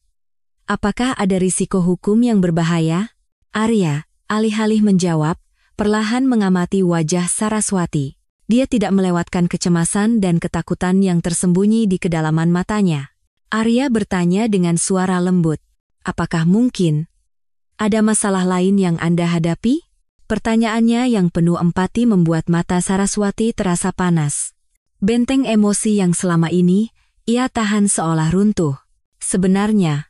Apakah ada risiko hukum yang berbahaya? Arya, alih-alih menjawab, perlahan mengamati wajah Saraswati. Dia tidak melewatkan kecemasan dan ketakutan yang tersembunyi di kedalaman matanya. Arya bertanya dengan suara lembut, apakah mungkin ada masalah lain yang Anda hadapi? Pertanyaannya yang penuh empati membuat mata Saraswati terasa panas. Benteng emosi yang selama ini ia tahan seolah runtuh. Sebenarnya,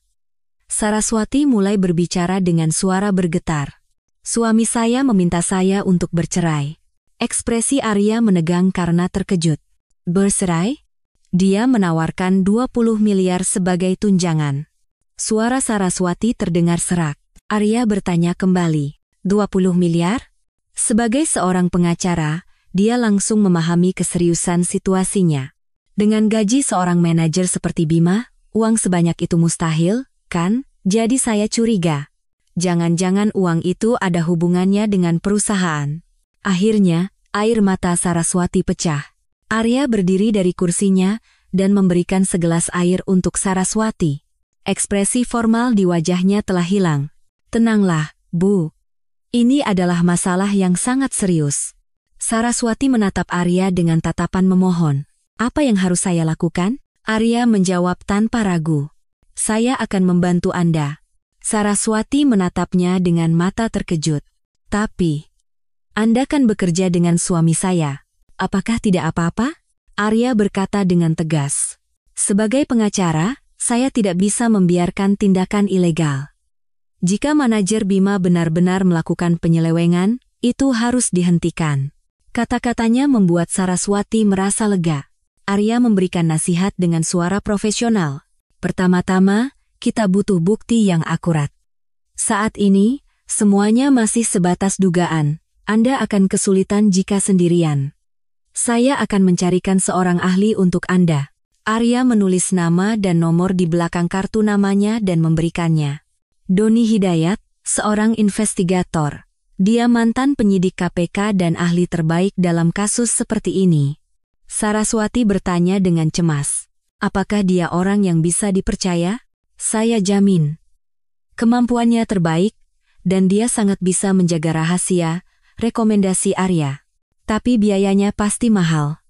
Saraswati mulai berbicara dengan suara bergetar. Suami saya meminta saya untuk bercerai. Ekspresi Arya menegang karena terkejut. Bercerai? Dia menawarkan 20 miliar sebagai tunjangan. Suara Saraswati terdengar serak. Arya bertanya kembali, 20 miliar? Sebagai seorang pengacara, dia langsung memahami keseriusan situasinya. Dengan gaji seorang manajer seperti Bima, uang sebanyak itu mustahil, kan? Jadi saya curiga. Jangan-jangan uang itu ada hubungannya dengan perusahaan. Akhirnya, air mata Saraswati pecah. Arya berdiri dari kursinya dan memberikan segelas air untuk Saraswati. Ekspresi formal di wajahnya telah hilang. Tenanglah, Bu. Ini adalah masalah yang sangat serius. Saraswati menatap Arya dengan tatapan memohon. Apa yang harus saya lakukan? Arya menjawab tanpa ragu. Saya akan membantu Anda. Saraswati menatapnya dengan mata terkejut. Tapi, Anda kan bekerja dengan suami saya. Apakah tidak apa-apa? Arya berkata dengan tegas. Sebagai pengacara, saya tidak bisa membiarkan tindakan ilegal. Jika manajer Bima benar-benar melakukan penyelewengan, itu harus dihentikan. Kata-katanya membuat Saraswati merasa lega. Arya memberikan nasihat dengan suara profesional. Pertama-tama, kita butuh bukti yang akurat. Saat ini, semuanya masih sebatas dugaan. Anda akan kesulitan jika sendirian. Saya akan mencarikan seorang ahli untuk Anda. Arya menulis nama dan nomor di belakang kartu namanya dan memberikannya. Doni Hidayat, seorang investigator. Dia mantan penyidik KPK dan ahli terbaik dalam kasus seperti ini. Saraswati bertanya dengan cemas. Apakah dia orang yang bisa dipercaya? Saya jamin. Kemampuannya terbaik, dan dia sangat bisa menjaga rahasia, rekomendasi Arya. Tapi biayanya pasti mahal.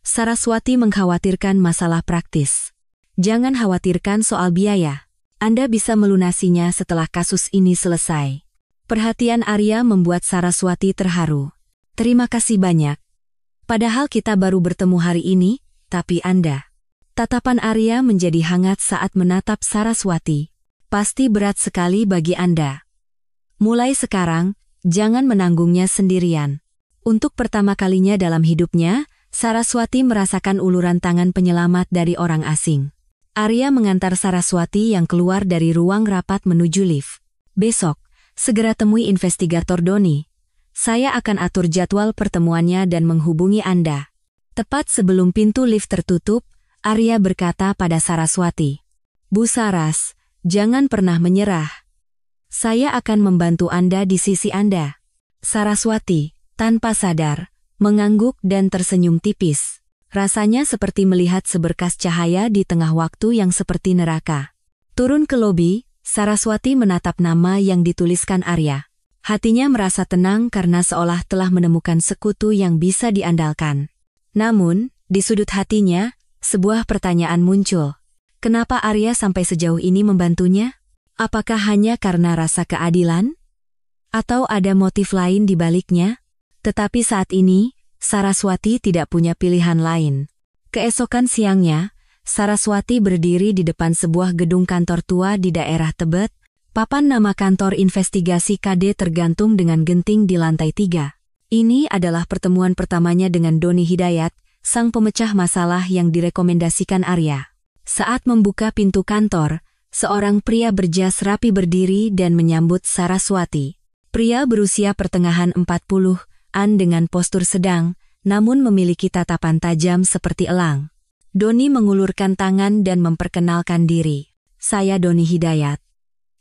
Saraswati mengkhawatirkan masalah praktis. Jangan khawatirkan soal biaya. Anda bisa melunasinya setelah kasus ini selesai. Perhatian Arya membuat Saraswati terharu. Terima kasih banyak. Padahal kita baru bertemu hari ini, tapi Anda. Tatapan Arya menjadi hangat saat menatap Saraswati. Pasti berat sekali bagi Anda. Mulai sekarang, jangan menanggungnya sendirian. Untuk pertama kalinya dalam hidupnya, Saraswati merasakan uluran tangan penyelamat dari orang asing. Arya mengantar Saraswati yang keluar dari ruang rapat menuju lift. Besok, segera temui investigator Doni. Saya akan atur jadwal pertemuannya dan menghubungi Anda. Tepat sebelum pintu lift tertutup, Arya berkata pada Saraswati. Bu Saras, jangan pernah menyerah. Saya akan membantu Anda di sisi Anda. Saraswati, tanpa sadar, mengangguk dan tersenyum tipis. Rasanya seperti melihat seberkas cahaya di tengah waktu yang seperti neraka. Turun ke lobi, Saraswati menatap nama yang dituliskan Arya. Hatinya merasa tenang karena seolah telah menemukan sekutu yang bisa diandalkan. Namun, di sudut hatinya, sebuah pertanyaan muncul. Kenapa Arya sampai sejauh ini membantunya? Apakah hanya karena rasa keadilan? Atau ada motif lain di baliknya? Tetapi saat ini, Saraswati tidak punya pilihan lain. Keesokan siangnya, Saraswati berdiri di depan sebuah gedung kantor tua di daerah Tebet. Papan nama kantor investigasi KD tergantung dengan genting di lantai 3. Ini adalah pertemuan pertamanya dengan Doni Hidayat, sang pemecah masalah yang direkomendasikan Arya. Saat membuka pintu kantor, seorang pria berjas rapi berdiri dan menyambut Saraswati. Pria berusia pertengahan 40-an dengan postur sedang, namun memiliki tatapan tajam seperti elang. Doni mengulurkan tangan dan memperkenalkan diri. Saya Doni Hidayat.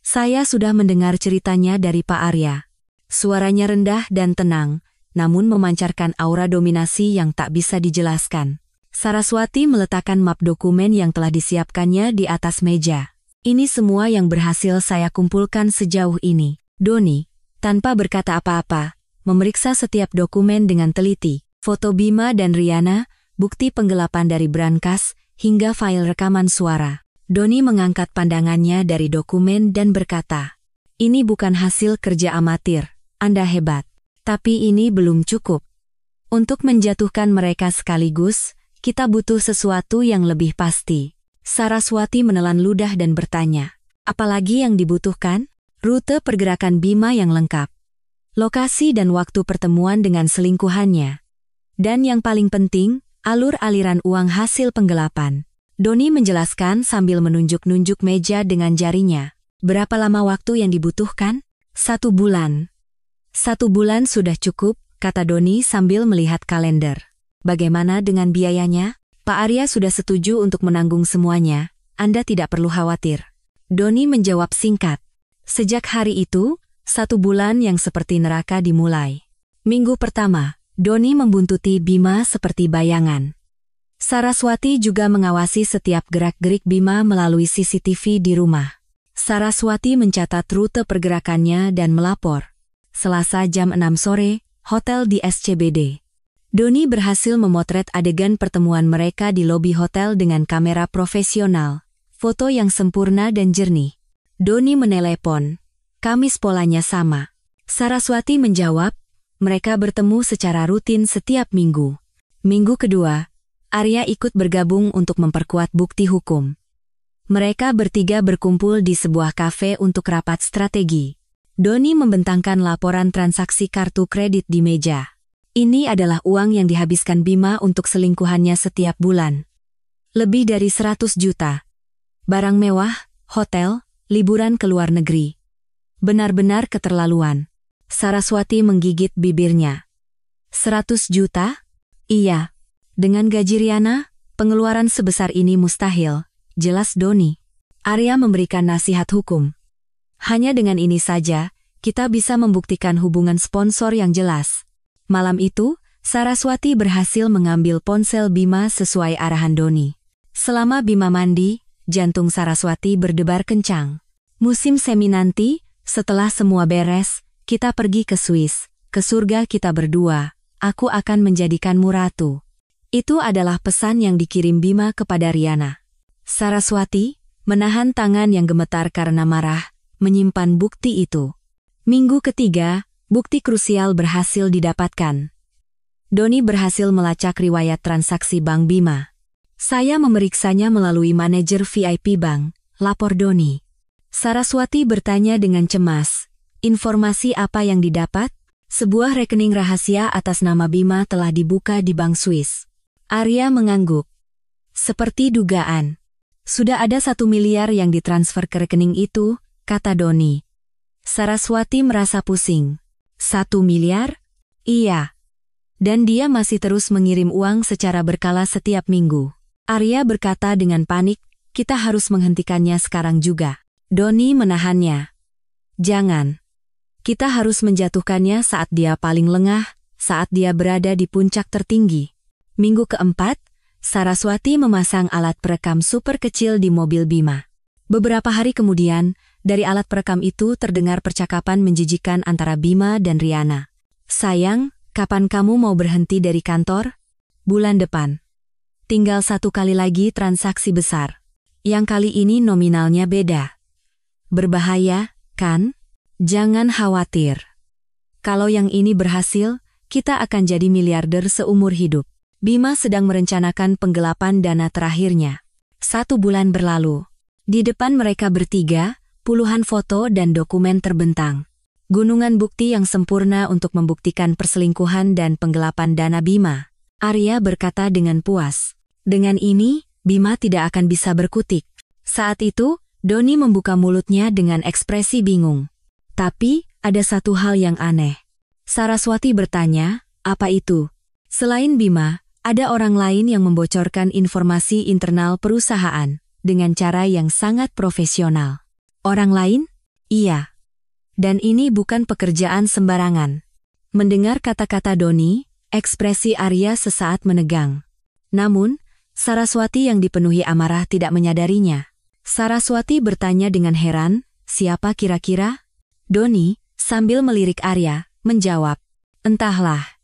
Saya sudah mendengar ceritanya dari Pak Arya. Suaranya rendah dan tenang, namun memancarkan aura dominasi yang tak bisa dijelaskan. Saraswati meletakkan map dokumen yang telah disiapkannya di atas meja. Ini semua yang berhasil saya kumpulkan sejauh ini. Doni, tanpa berkata apa-apa, memeriksa setiap dokumen dengan teliti. Foto Bima dan Riana, bukti penggelapan dari brankas, hingga file rekaman suara. Doni mengangkat pandangannya dari dokumen dan berkata, ini bukan hasil kerja amatir, Anda hebat. Tapi ini belum cukup. Untuk menjatuhkan mereka sekaligus, kita butuh sesuatu yang lebih pasti. Saraswati menelan ludah dan bertanya, apalagi yang dibutuhkan? Rute pergerakan Bima yang lengkap. Lokasi dan waktu pertemuan dengan selingkuhannya. Dan yang paling penting, alur aliran uang hasil penggelapan. Doni menjelaskan sambil menunjuk-nunjuk meja dengan jarinya. Berapa lama waktu yang dibutuhkan? 1 bulan. 1 bulan sudah cukup, kata Doni sambil melihat kalender. Bagaimana dengan biayanya? Pak Arya sudah setuju untuk menanggung semuanya, Anda tidak perlu khawatir. Doni menjawab singkat. Sejak hari itu, 1 bulan yang seperti neraka dimulai. Minggu pertama, Doni membuntuti Bima seperti bayangan. Saraswati juga mengawasi setiap gerak-gerik Bima melalui CCTV di rumah. Saraswati mencatat rute pergerakannya dan melapor. Selasa jam 6 sore, hotel di SCBD. Doni berhasil memotret adegan pertemuan mereka di lobi hotel dengan kamera profesional. Foto yang sempurna dan jernih. Doni menelepon. Kamis polanya sama. Saraswati menjawab, mereka bertemu secara rutin setiap minggu. Minggu kedua, Arya ikut bergabung untuk memperkuat bukti hukum. Mereka bertiga berkumpul di sebuah kafe untuk rapat strategi. Doni membentangkan laporan transaksi kartu kredit di meja. Ini adalah uang yang dihabiskan Bima untuk selingkuhannya setiap bulan. Lebih dari 100 juta. Barang mewah, hotel, liburan ke luar negeri. Benar-benar keterlaluan. Saraswati menggigit bibirnya. 100 juta? Iya. Dengan gaji Riana, pengeluaran sebesar ini mustahil, jelas Doni. Arya memberikan nasihat hukum. Hanya dengan ini saja, kita bisa membuktikan hubungan sponsor yang jelas. Malam itu, Saraswati berhasil mengambil ponsel Bima sesuai arahan Doni. Selama Bima mandi, jantung Saraswati berdebar kencang. Musim semi nanti, setelah semua beres, kita pergi ke Swiss, ke surga kita berdua. Aku akan menjadikanmu ratu. Itu adalah pesan yang dikirim Bima kepada Riana. Saraswati, menahan tangan yang gemetar karena marah, menyimpan bukti itu. Minggu ketiga, bukti krusial berhasil didapatkan. Doni berhasil melacak riwayat transaksi Bank Bima. Saya memeriksanya melalui manajer VIP bank, lapor Doni. Saraswati bertanya dengan cemas. Informasi apa yang didapat? Sebuah rekening rahasia atas nama Bima telah dibuka di Bank Swiss. Arya mengangguk. Seperti dugaan. Sudah ada 1 miliar yang ditransfer ke rekening itu, kata Doni. Saraswati merasa pusing. 1 miliar? Iya. Dan dia masih terus mengirim uang secara berkala setiap minggu. Arya berkata dengan panik, kita harus menghentikannya sekarang juga. Doni menahannya. Jangan. Kita harus menjatuhkannya saat dia paling lengah, saat dia berada di puncak tertinggi. Minggu keempat, Saraswati memasang alat perekam super kecil di mobil Bima. Beberapa hari kemudian, dari alat perekam itu terdengar percakapan menjijikan antara Bima dan Riana. Sayang, kapan kamu mau berhenti dari kantor? Bulan depan. Tinggal 1 kali lagi transaksi besar. Yang kali ini nominalnya beda. Berbahaya, kan? Jangan khawatir. Kalau yang ini berhasil, kita akan jadi miliarder seumur hidup. Bima sedang merencanakan penggelapan dana terakhirnya. 1 bulan berlalu. Di depan mereka bertiga, puluhan foto dan dokumen terbentang. Gunungan bukti yang sempurna untuk membuktikan perselingkuhan dan penggelapan dana Bima. Arya berkata dengan puas. Dengan ini, Bima tidak akan bisa berkutik. Saat itu, Doni membuka mulutnya dengan ekspresi bingung. Tapi, ada satu hal yang aneh. Saraswati bertanya, apa itu? Selain Bima, ada orang lain yang membocorkan informasi internal perusahaan dengan cara yang sangat profesional. Orang lain? Iya. Dan ini bukan pekerjaan sembarangan. Mendengar kata-kata Doni, ekspresi Arya sesaat menegang. Namun, Saraswati yang dipenuhi amarah tidak menyadarinya. Saraswati bertanya dengan heran, siapa kira-kira? Doni, sambil melirik Arya, menjawab, entahlah.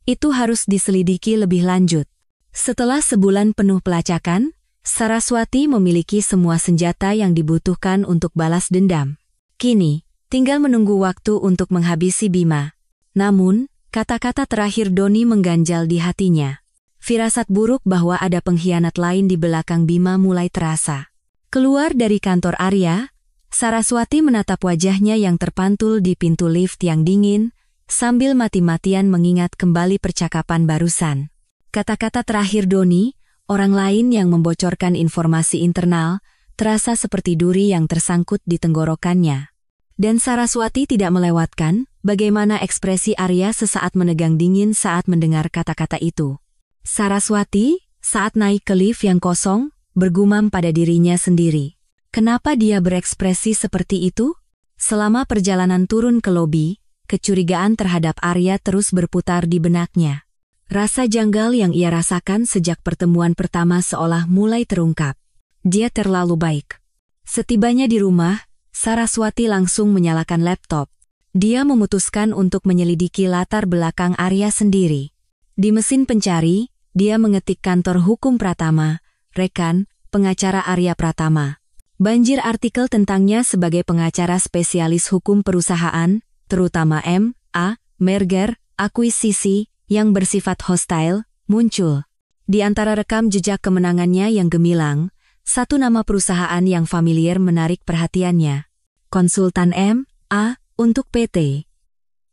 Itu harus diselidiki lebih lanjut. Setelah sebulan penuh pelacakan, Saraswati memiliki semua senjata yang dibutuhkan untuk balas dendam. Kini, tinggal menunggu waktu untuk menghabisi Bima. Namun, kata-kata terakhir Doni mengganjal di hatinya. Firasat buruk bahwa ada pengkhianat lain di belakang Bima mulai terasa. Keluar dari kantor Arya, Saraswati menatap wajahnya yang terpantul di pintu lift yang dingin, sambil mati-matian mengingat kembali percakapan barusan. Kata-kata terakhir Doni, orang lain yang membocorkan informasi internal, terasa seperti duri yang tersangkut di tenggorokannya. Dan Saraswati tidak melewatkan bagaimana ekspresi Arya sesaat menegang dingin saat mendengar kata-kata itu. Saraswati, Saat naik ke lift yang kosong, bergumam pada dirinya sendiri. Kenapa dia berekspresi seperti itu? Selama perjalanan turun ke lobi, kecurigaan terhadap Arya terus berputar di benaknya. Rasa janggal yang ia rasakan sejak pertemuan pertama seolah mulai terungkap. Dia terlalu baik. Setibanya di rumah, Saraswati langsung menyalakan laptop. Dia memutuskan untuk menyelidiki latar belakang Arya sendiri. Di mesin pencari, dia mengetik kantor hukum Pratama, rekan, pengacara Arya Pratama. Banjir artikel tentangnya sebagai pengacara spesialis hukum perusahaan, terutama M.A. merger, akuisisi, yang bersifat hostile, muncul. Di antara rekam jejak kemenangannya yang gemilang, satu nama perusahaan yang familiar menarik perhatiannya. Konsultan M.A. untuk PT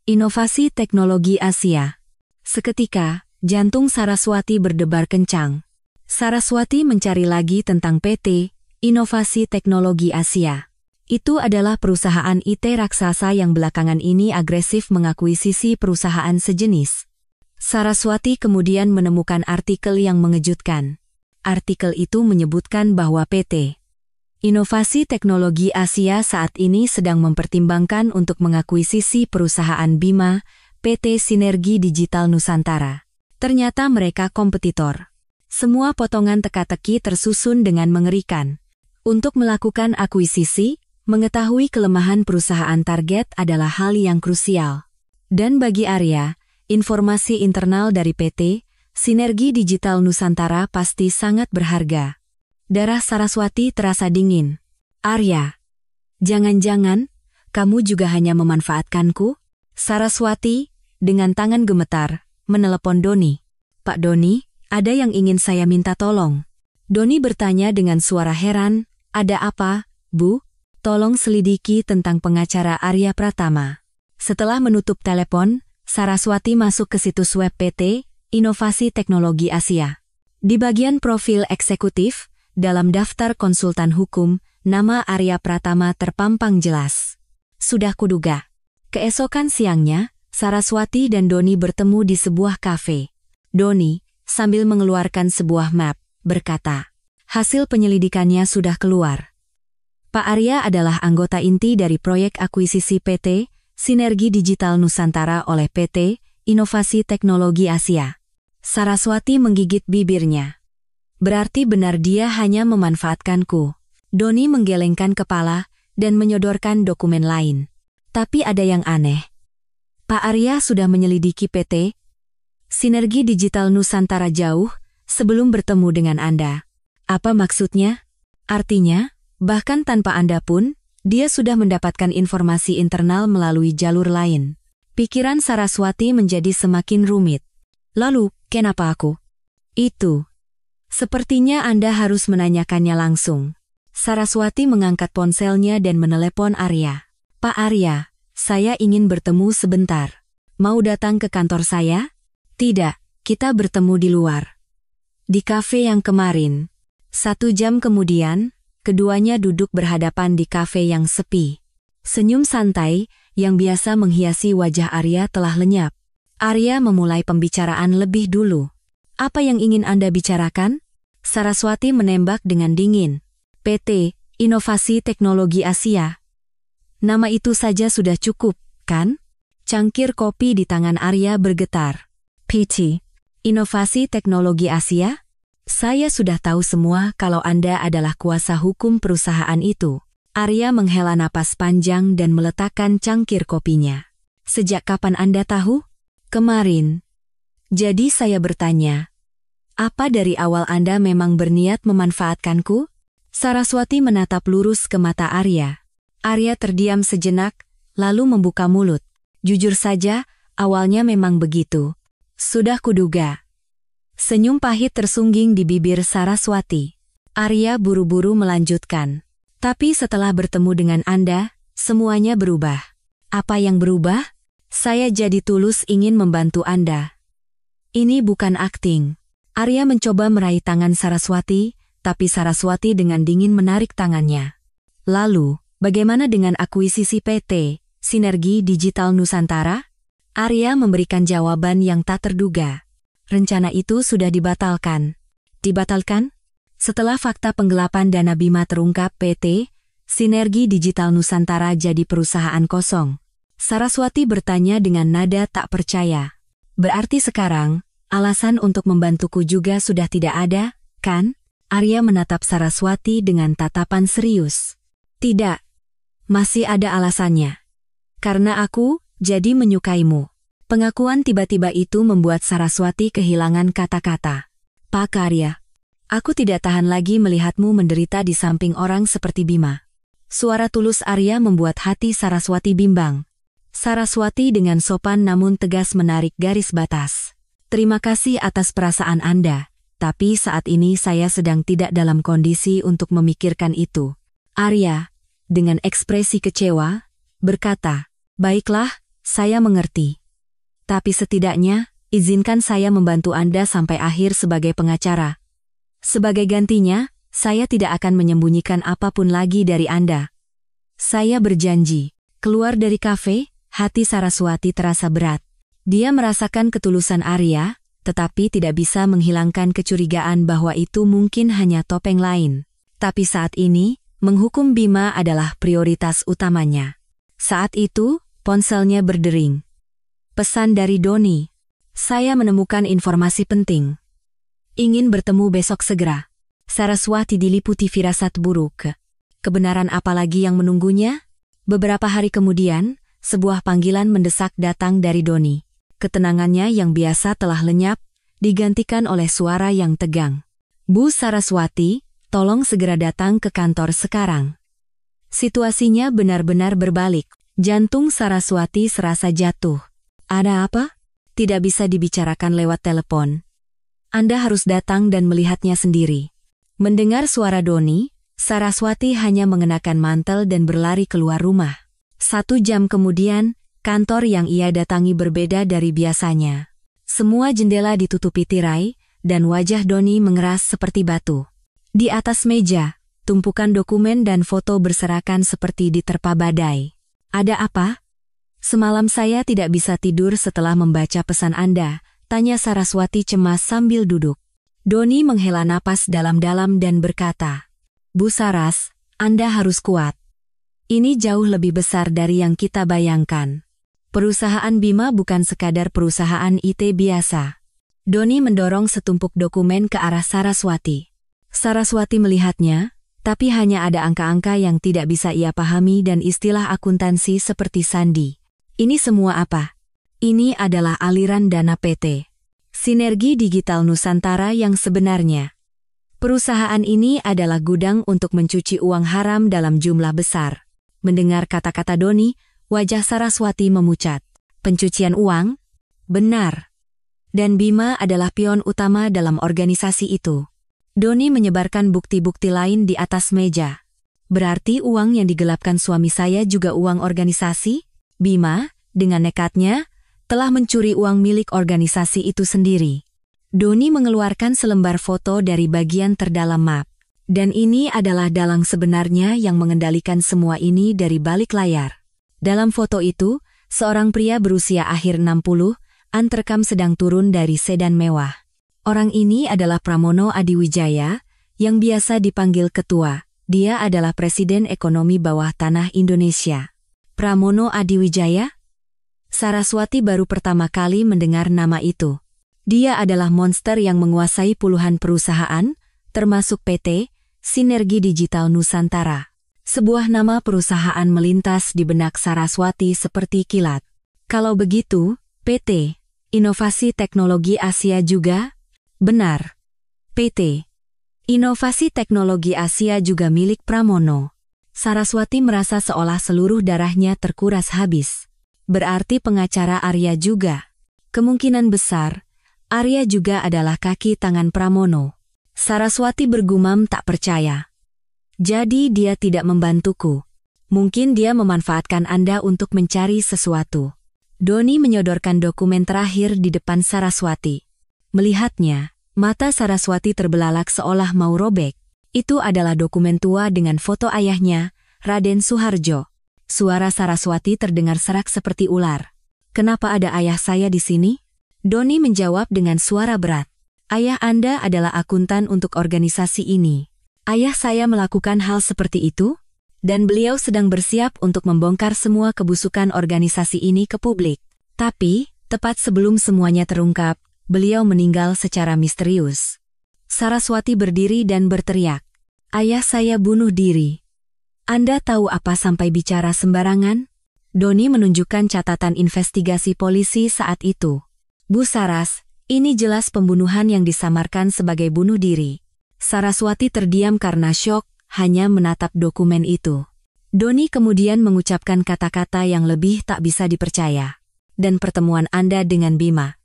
Inovasi Teknologi Asia. Seketika, jantung Saraswati berdebar kencang. Saraswati mencari lagi tentang PT Inovasi Teknologi Asia. Itu adalah perusahaan IT raksasa yang belakangan ini agresif mengakuisisi perusahaan sejenis. Saraswati kemudian menemukan artikel yang mengejutkan. Artikel itu menyebutkan bahwa PT Inovasi Teknologi Asia saat ini sedang mempertimbangkan untuk mengakuisisi perusahaan Bima, PT Sinergi Digital Nusantara. Ternyata mereka kompetitor. Semua potongan teka-teki tersusun dengan mengerikan. Untuk melakukan akuisisi, mengetahui kelemahan perusahaan target adalah hal yang krusial. Dan bagi Arya, informasi internal dari PT Sinergi Digital Nusantara pasti sangat berharga. Darah Saraswati terasa dingin. Arya, jangan-jangan kamu juga hanya memanfaatkanku? Saraswati, dengan tangan gemetar, menelepon Doni. Pak Doni, ada yang ingin saya minta tolong. Doni bertanya dengan suara heran, ada apa, Bu? Tolong selidiki tentang pengacara Arya Pratama. Setelah menutup telepon, Saraswati masuk ke situs web PT Inovasi Teknologi Asia. Di bagian profil eksekutif, dalam daftar konsultan hukum, nama Arya Pratama terpampang jelas. Sudah kuduga. Keesokan siangnya, Saraswati dan Doni bertemu di sebuah kafe. Doni, sambil mengeluarkan sebuah map, berkata, hasil penyelidikannya sudah keluar. Pak Arya adalah anggota inti dari proyek akuisisi PT Sinergi Digital Nusantara oleh PT Inovasi Teknologi Asia. Saraswati menggigit bibirnya. Berarti benar dia hanya memanfaatkanku. Doni menggelengkan kepala dan menyodorkan dokumen lain. Tapi ada yang aneh. Pak Arya sudah menyelidiki PT Sinergi Digital Nusantara jauh sebelum bertemu dengan Anda. Apa maksudnya? Artinya, bahkan tanpa Anda pun, dia sudah mendapatkan informasi internal melalui jalur lain. Pikiran Saraswati menjadi semakin rumit. Lalu, kenapa aku? Itu. Sepertinya Anda harus menanyakannya langsung. Saraswati mengangkat ponselnya dan menelepon Arya. Pak Arya, saya ingin bertemu sebentar. Mau datang ke kantor saya? Tidak, kita bertemu di luar. Di kafe yang kemarin. 1 jam kemudian, keduanya duduk berhadapan di kafe yang sepi. Senyum santai yang biasa menghiasi wajah Arya telah lenyap. Arya memulai pembicaraan lebih dulu. Apa yang ingin Anda bicarakan? Saraswati menembak dengan dingin. PT Inovasi Teknologi Asia. Nama itu saja sudah cukup, kan? Cangkir kopi di tangan Arya bergetar. PT Inovasi Teknologi Asia? Saya sudah tahu semua kalau Anda adalah kuasa hukum perusahaan itu. Arya menghela napas panjang dan meletakkan cangkir kopinya. Sejak kapan Anda tahu? Kemarin. Jadi saya bertanya, apa dari awal Anda memang berniat memanfaatkanku? Saraswati menatap lurus ke mata Arya. Arya terdiam sejenak, lalu membuka mulut. Jujur saja, awalnya memang begitu. Sudah kuduga. Senyum pahit tersungging di bibir Saraswati. Arya buru-buru melanjutkan. Tapi setelah bertemu dengan Anda, semuanya berubah. Apa yang berubah? Saya jadi tulus ingin membantu Anda. Ini bukan akting. Arya mencoba meraih tangan Saraswati, tapi Saraswati dengan dingin menarik tangannya. Lalu, bagaimana dengan akuisisi PT Sinergi Digital Nusantara? Arya memberikan jawaban yang tak terduga. Rencana itu sudah dibatalkan. Dibatalkan? Setelah fakta penggelapan dana Bima terungkap, PT Sinergi Digital Nusantara jadi perusahaan kosong. Saraswati bertanya dengan nada tak percaya. Berarti sekarang, alasan untuk membantuku juga sudah tidak ada, kan? Arya menatap Saraswati dengan tatapan serius. Tidak. Masih ada alasannya. Karena aku jadi menyukaimu. Pengakuan tiba-tiba itu membuat Saraswati kehilangan kata-kata. Pak Arya, aku tidak tahan lagi melihatmu menderita di samping orang seperti Bima. Suara tulus Arya membuat hati Saraswati bimbang. Saraswati dengan sopan namun tegas menarik garis batas. Terima kasih atas perasaan Anda, tapi saat ini saya sedang tidak dalam kondisi untuk memikirkan itu. Arya, dengan ekspresi kecewa, berkata, baiklah, saya mengerti. Tapi setidaknya, izinkan saya membantu Anda sampai akhir sebagai pengacara. Sebagai gantinya, saya tidak akan menyembunyikan apapun lagi dari Anda. Saya berjanji. Keluar dari kafe, hati Saraswati terasa berat. Dia merasakan ketulusan Arya, tetapi tidak bisa menghilangkan kecurigaan bahwa itu mungkin hanya topeng lain. Tapi saat ini, menghukum Bima adalah prioritas utamanya. Saat itu, ponselnya berdering. Pesan dari Doni. Saya menemukan informasi penting. Ingin bertemu besok segera. Saraswati diliputi firasat buruk. Kebenaran apa lagi yang menunggunya? Beberapa hari kemudian, sebuah panggilan mendesak datang dari Doni. Ketenangannya yang biasa telah lenyap, digantikan oleh suara yang tegang. Bu Saraswati, tolong segera datang ke kantor sekarang. Situasinya benar-benar berbalik. Jantung Saraswati serasa jatuh. Ada apa? Tidak bisa dibicarakan lewat telepon. Anda harus datang dan melihatnya sendiri. Mendengar suara Doni, Saraswati hanya mengenakan mantel dan berlari keluar rumah. 1 jam kemudian, kantor yang ia datangi berbeda dari biasanya. Semua jendela ditutupi tirai, dan wajah Doni mengeras seperti batu. Di atas meja, tumpukan dokumen dan foto berserakan seperti diterpa badai. Ada apa? Semalam saya tidak bisa tidur setelah membaca pesan Anda, tanya Saraswati cemas sambil duduk. Doni menghela napas dalam-dalam dan berkata, Bu Saras, Anda harus kuat. Ini jauh lebih besar dari yang kita bayangkan. Perusahaan Bima bukan sekadar perusahaan IT biasa. Doni mendorong setumpuk dokumen ke arah Saraswati. Saraswati melihatnya, tapi hanya ada angka-angka yang tidak bisa ia pahami dan istilah akuntansi seperti sandi. Ini semua apa? Ini adalah aliran dana PT Sinergi Digital Nusantara yang sebenarnya. Perusahaan ini adalah gudang untuk mencuci uang haram dalam jumlah besar. Mendengar kata-kata Doni, wajah Saraswati memucat. Pencucian uang? Benar. Dan Bima adalah pion utama dalam organisasi itu. Doni menyebarkan bukti-bukti lain di atas meja. Berarti uang yang digelapkan suami saya juga uang organisasi? Bima, dengan nekatnya, telah mencuri uang milik organisasi itu sendiri. Doni mengeluarkan selembar foto dari bagian terdalam map. Dan ini adalah dalang sebenarnya yang mengendalikan semua ini dari balik layar. Dalam foto itu, seorang pria berusia akhir 60-an terekam sedang turun dari sedan mewah. Orang ini adalah Pramono Adiwijaya, yang biasa dipanggil Ketua. Dia adalah Presiden Ekonomi Bawah Tanah Indonesia. Pramono Adiwijaya? Saraswati baru pertama kali mendengar nama itu. Dia adalah monster yang menguasai puluhan perusahaan, termasuk PT Sinergi Digital Nusantara. Sebuah nama perusahaan melintas di benak Saraswati seperti kilat. Kalau begitu, PT Inovasi Teknologi Asia juga? Benar. PT Inovasi Teknologi Asia juga milik Pramono. Saraswati merasa seolah seluruh darahnya terkuras habis. Berarti pengacara Arya juga. Kemungkinan besar, Arya juga adalah kaki tangan Pramono. Saraswati bergumam tak percaya. Jadi dia tidak membantuku. Mungkin dia memanfaatkan Anda untuk mencari sesuatu. Doni menyodorkan dokumen terakhir di depan Saraswati. Melihatnya, mata Saraswati terbelalak seolah mau robek. Itu adalah dokumen tua dengan foto ayahnya, Raden Suharjo. Suara Saraswati terdengar serak seperti ular. Kenapa ada ayah saya di sini? Doni menjawab dengan suara berat. Ayah Anda adalah akuntan untuk organisasi ini. Ayah saya melakukan hal seperti itu, dan beliau sedang bersiap untuk membongkar semua kebusukan organisasi ini ke publik. Tapi, tepat sebelum semuanya terungkap, beliau meninggal secara misterius. Saraswati berdiri dan berteriak, "Ayah saya bunuh diri." "Anda tahu apa sampai bicara sembarangan?" Doni menunjukkan catatan investigasi polisi saat itu. "Bu Saras, ini jelas pembunuhan yang disamarkan sebagai bunuh diri." Saraswati terdiam karena syok, hanya menatap dokumen itu. Doni kemudian mengucapkan kata-kata yang lebih tak bisa dipercaya. "Dan pertemuan Anda dengan Bima.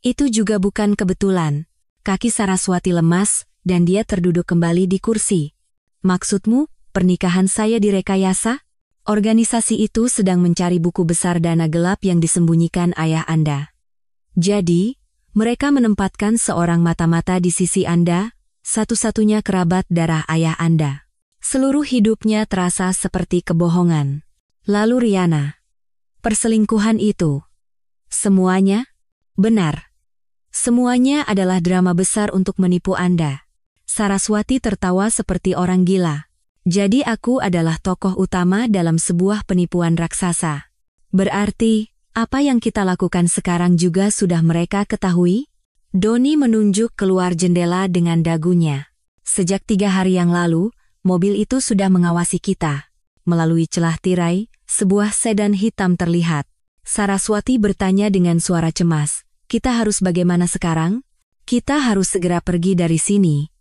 Itu juga bukan kebetulan." Kaki Saraswati lemas, dan dia terduduk kembali di kursi. "Maksudmu, pernikahan saya direkayasa? Organisasi itu sedang mencari buku besar dana gelap yang disembunyikan ayah Anda. Jadi, mereka menempatkan seorang mata-mata di sisi Anda, satu-satunya kerabat darah ayah Anda. Seluruh hidupnya terasa seperti kebohongan. Lalu Riana. Perselingkuhan itu. Semuanya? Benar. Semuanya adalah drama besar untuk menipu Anda." Saraswati tertawa seperti orang gila. "Jadi aku adalah tokoh utama dalam sebuah penipuan raksasa. Berarti, apa yang kita lakukan sekarang juga sudah mereka ketahui?" Doni menunjuk keluar jendela dengan dagunya. "Sejak 3 hari yang lalu, mobil itu sudah mengawasi kita. Melalui celah tirai, sebuah sedan hitam terlihat." Saraswati bertanya dengan suara cemas, "Kita harus bagaimana sekarang?" "Kita harus segera pergi dari sini."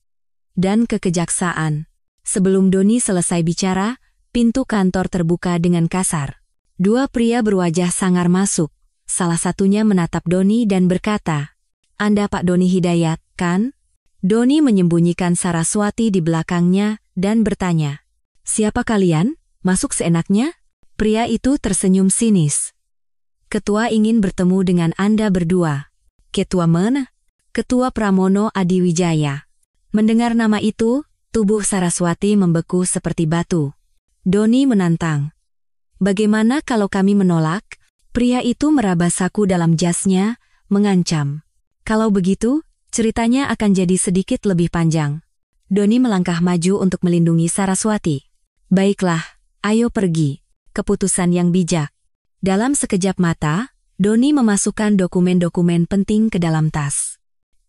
"Dan ke kejaksaan." Sebelum Doni selesai bicara, pintu kantor terbuka dengan kasar. 2 pria berwajah sangar masuk. Salah satunya menatap Doni dan berkata, "Anda Pak Doni Hidayat, kan?" Doni menyembunyikan Saraswati di belakangnya dan bertanya, "Siapa kalian? Masuk seenaknya?" Pria itu tersenyum sinis. "Ketua ingin bertemu dengan Anda berdua." "Ketua mana?" "Ketua Pramono Adiwijaya." Mendengar nama itu, tubuh Saraswati membeku seperti batu. Doni menantang, "Bagaimana kalau kami menolak?" Pria itu meraba saku dalam jasnya, mengancam, "Kalau begitu, ceritanya akan jadi sedikit lebih panjang." Doni melangkah maju untuk melindungi Saraswati. "Baiklah, ayo pergi." Keputusan yang bijak. Dalam sekejap mata, Doni memasukkan dokumen-dokumen penting ke dalam tas.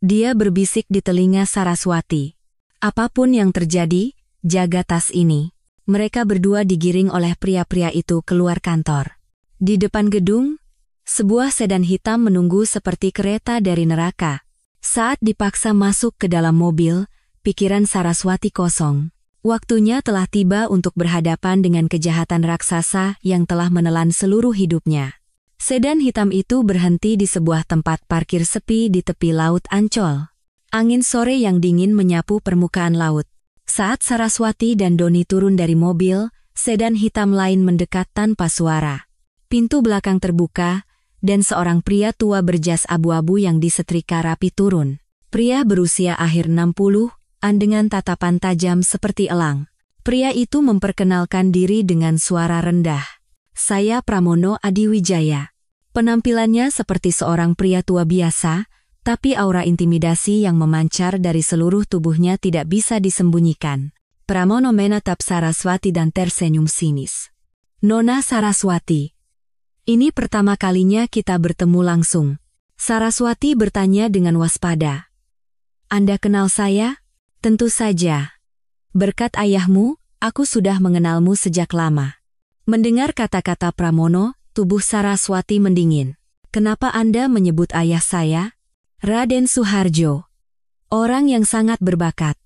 Dia berbisik di telinga Saraswati, "Apapun yang terjadi, jaga tas ini." Mereka berdua digiring oleh pria-pria itu keluar kantor. Di depan gedung, sebuah sedan hitam menunggu seperti kereta dari neraka. Saat dipaksa masuk ke dalam mobil, pikiran Saraswati kosong. Waktunya telah tiba untuk berhadapan dengan kejahatan raksasa yang telah menelan seluruh hidupnya. Sedan hitam itu berhenti di sebuah tempat parkir sepi di tepi Laut Ancol. Angin sore yang dingin menyapu permukaan laut. Saat Saraswati dan Doni turun dari mobil, sedan hitam lain mendekat tanpa suara. Pintu belakang terbuka, dan seorang pria tua berjas abu-abu yang disetrika rapi turun. Pria berusia akhir 60-an dengan tatapan tajam seperti elang. Pria itu memperkenalkan diri dengan suara rendah. "Saya Pramono Adiwijaya." Penampilannya seperti seorang pria tua biasa, tapi aura intimidasi yang memancar dari seluruh tubuhnya tidak bisa disembunyikan. Pramono menatap Saraswati dan tersenyum sinis. "Nona Saraswati, ini pertama kalinya kita bertemu langsung." Saraswati bertanya dengan waspada. "Anda kenal saya?" "Tentu saja. Berkat ayahmu, aku sudah mengenalmu sejak lama." Mendengar kata-kata Pramono, tubuh Saraswati mendingin. "Kenapa Anda menyebut ayah saya?" "Raden Suharjo. Orang yang sangat berbakat.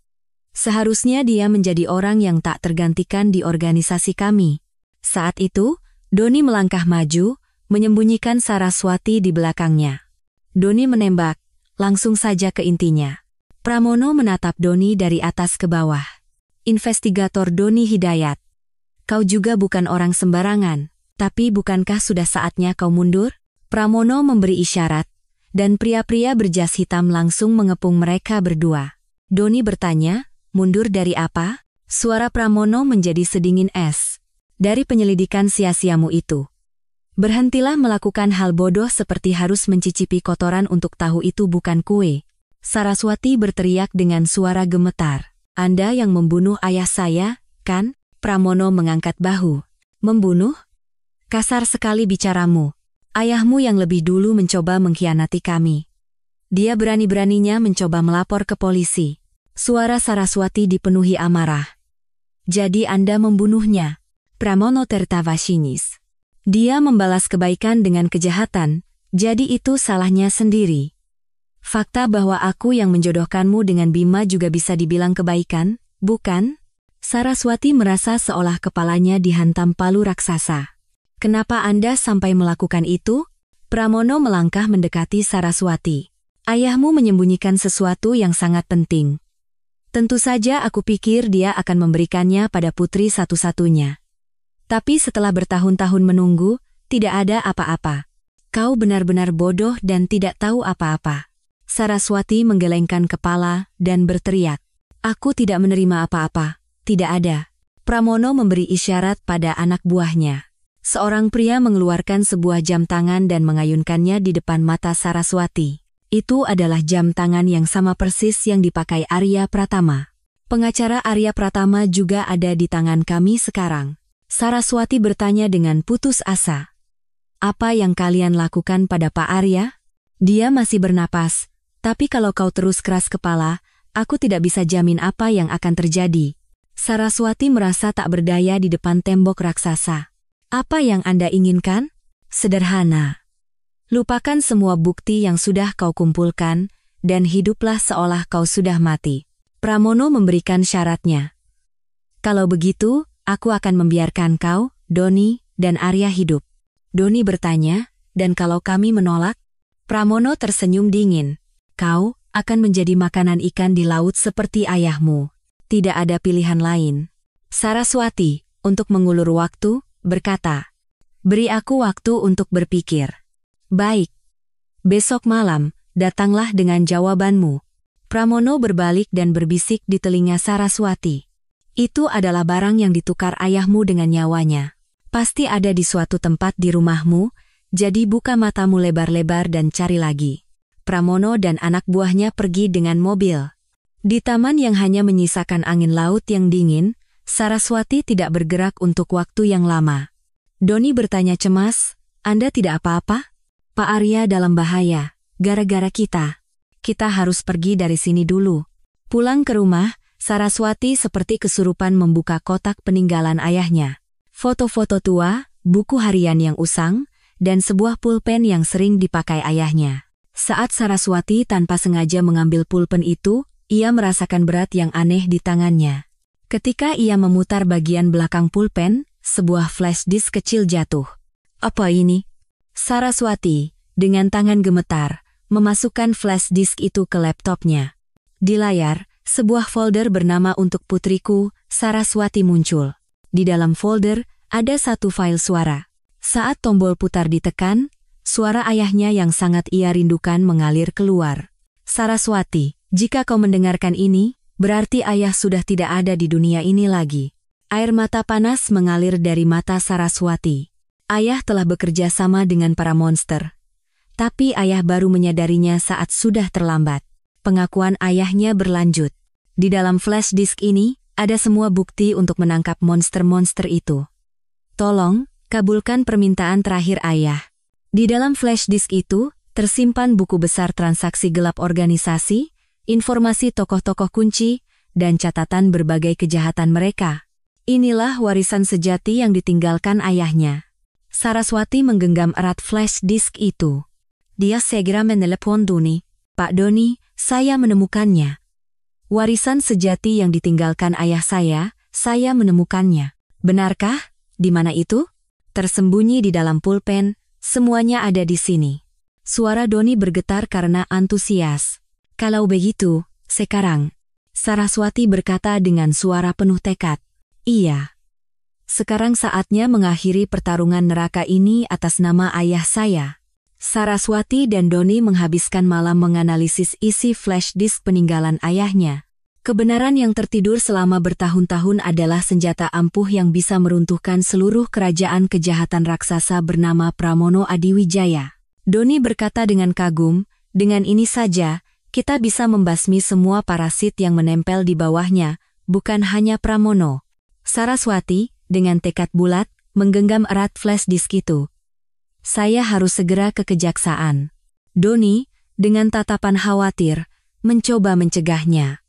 Seharusnya dia menjadi orang yang tak tergantikan di organisasi kami." Saat itu, Doni melangkah maju, menyembunyikan Saraswati di belakangnya. Doni menembak, langsung saja ke intinya. Pramono menatap Doni dari atas ke bawah. "Investigator Doni Hidayat. Kau juga bukan orang sembarangan, tapi bukankah sudah saatnya kau mundur?" Pramono memberi isyarat, dan pria-pria berjas hitam langsung mengepung mereka berdua. Doni bertanya, "Mundur dari apa?" Suara Pramono menjadi sedingin es. "Dari penyelidikan sia-siamu itu. Berhentilah melakukan hal bodoh seperti harus mencicipi kotoran untuk tahu itu bukan kue." Saraswati berteriak dengan suara gemetar. Anda yang membunuh ayah saya, kan? Pramono mengangkat bahu. Membunuh? Kasar sekali bicaramu. Ayahmu yang lebih dulu mencoba mengkhianati kami. Dia berani-beraninya mencoba melapor ke polisi. Suara Saraswati dipenuhi amarah. Jadi Anda membunuhnya? Pramono tertawa sinis. Dia membalas kebaikan dengan kejahatan, jadi itu salahnya sendiri. Fakta bahwa aku yang menjodohkanmu dengan Bima juga bisa dibilang kebaikan, bukan? Saraswati merasa seolah kepalanya dihantam palu raksasa. Kenapa Anda sampai melakukan itu? Pramono melangkah mendekati Saraswati. Ayahmu menyembunyikan sesuatu yang sangat penting. Tentu saja aku pikir dia akan memberikannya pada putri satu-satunya. Tapi setelah bertahun-tahun menunggu, tidak ada apa-apa. Kau benar-benar bodoh dan tidak tahu apa-apa. Saraswati menggelengkan kepala dan berteriak. Aku tidak menerima apa-apa, tidak ada. Pramono memberi isyarat pada anak buahnya. Seorang pria mengeluarkan sebuah jam tangan dan mengayunkannya di depan mata Saraswati. Itu adalah jam tangan yang sama persis yang dipakai Arya Pratama. Pengacara Arya Pratama juga ada di tangan kami sekarang. Saraswati bertanya dengan putus asa. Apa yang kalian lakukan pada Pak Arya? Dia masih bernapas, tapi kalau kau terus keras kepala, aku tidak bisa jamin apa yang akan terjadi. Saraswati merasa tak berdaya di depan tembok raksasa. Apa yang Anda inginkan? Sederhana. Lupakan semua bukti yang sudah kau kumpulkan, dan hiduplah seolah kau sudah mati. Pramono memberikan syaratnya. Kalau begitu, aku akan membiarkan kau, Doni, dan Arya hidup. Doni bertanya, dan kalau kami menolak? Pramono tersenyum dingin. Kau akan menjadi makanan ikan di laut seperti ayahmu. Tidak ada pilihan lain. Saraswati, untuk mengulur waktu, berkata, beri aku waktu untuk berpikir. Baik. Besok malam, datanglah dengan jawabanmu. Pramono berbalik dan berbisik di telinga Saraswati. Itu adalah barang yang ditukar ayahmu dengan nyawanya. Pasti ada di suatu tempat di rumahmu, jadi buka matamu lebar-lebar dan cari lagi. Pramono dan anak buahnya pergi dengan mobil. Di taman yang hanya menyisakan angin laut yang dingin, Saraswati tidak bergerak untuk waktu yang lama. Doni bertanya cemas, Anda tidak apa-apa? Pak Arya dalam bahaya, gara-gara kita. Kita harus pergi dari sini dulu. Pulang ke rumah, Saraswati seperti kesurupan membuka kotak peninggalan ayahnya. Foto-foto tua, buku harian yang usang, dan sebuah pulpen yang sering dipakai ayahnya. Saat Saraswati tanpa sengaja mengambil pulpen itu, ia merasakan berat yang aneh di tangannya. Ketika ia memutar bagian belakang pulpen, sebuah flash disk kecil jatuh. Apa ini? Saraswati, dengan tangan gemetar, memasukkan flash disk itu ke laptopnya. Di layar, sebuah folder bernama Untuk Putriku, Saraswati muncul. Di dalam folder, ada satu file suara. Saat tombol putar ditekan, suara ayahnya yang sangat ia rindukan mengalir keluar. Saraswati, jika kau mendengarkan ini, berarti ayah sudah tidak ada di dunia ini lagi. Air mata panas mengalir dari mata Saraswati. Ayah telah bekerja sama dengan para monster. Tapi ayah baru menyadarinya saat sudah terlambat. Pengakuan ayahnya berlanjut. Di dalam flash disk ini, ada semua bukti untuk menangkap monster-monster itu. Tolong, kabulkan permintaan terakhir ayah. Di dalam flash disk itu, tersimpan buku besar transaksi gelap organisasi, informasi tokoh-tokoh kunci, dan catatan berbagai kejahatan mereka. Inilah warisan sejati yang ditinggalkan ayahnya. Saraswati menggenggam erat flash disk itu. Dia segera menelepon Doni. Pak Doni, saya menemukannya. Warisan sejati yang ditinggalkan ayah saya menemukannya. Benarkah? Di mana itu? Tersembunyi di dalam pulpen, semuanya ada di sini. Suara Doni bergetar karena antusias. Kalau begitu, sekarang. Saraswati berkata dengan suara penuh tekad. Iya. Sekarang saatnya mengakhiri pertarungan neraka ini atas nama ayah saya. Saraswati dan Doni menghabiskan malam menganalisis isi flash disk peninggalan ayahnya. Kebenaran yang tertidur selama bertahun-tahun adalah senjata ampuh yang bisa meruntuhkan seluruh kerajaan kejahatan raksasa bernama Pramono Adiwijaya. Doni berkata dengan kagum, dengan ini saja, Kita bisa membasmi semua parasit yang menempel di bawahnya, bukan hanya Pramono. Saraswati, dengan tekad bulat, menggenggam erat flash disk itu. Saya harus segera ke kejaksaan. Doni, dengan tatapan khawatir, mencoba mencegahnya.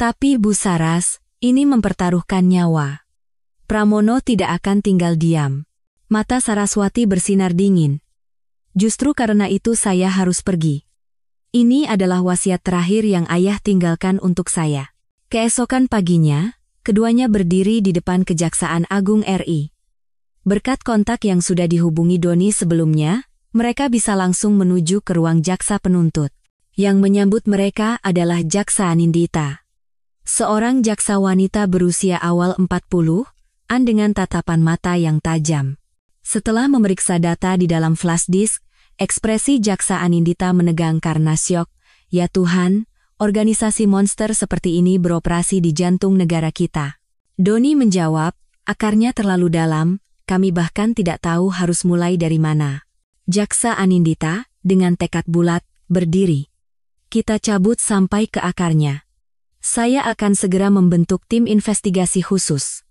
Tapi Bu Saras, ini mempertaruhkan nyawa. Pramono tidak akan tinggal diam. Mata Saraswati bersinar dingin. Justru karena itu saya harus pergi. Ini adalah wasiat terakhir yang ayah tinggalkan untuk saya. Keesokan paginya, keduanya berdiri di depan Kejaksaan Agung RI. Berkat kontak yang sudah dihubungi Doni sebelumnya, mereka bisa langsung menuju ke ruang jaksa penuntut. Yang menyambut mereka adalah Jaksa Anindita. Seorang jaksa wanita berusia awal 40-an dengan tatapan mata yang tajam. Setelah memeriksa data di dalam flash disk, ekspresi Jaksa Anindita menegang karena syok. Ya Tuhan, organisasi monster seperti ini beroperasi di jantung negara kita. Doni menjawab, akarnya terlalu dalam, kami bahkan tidak tahu harus mulai dari mana. Jaksa Anindita, dengan tekad bulat, berdiri. Kita cabut sampai ke akarnya. Saya akan segera membentuk tim investigasi khusus.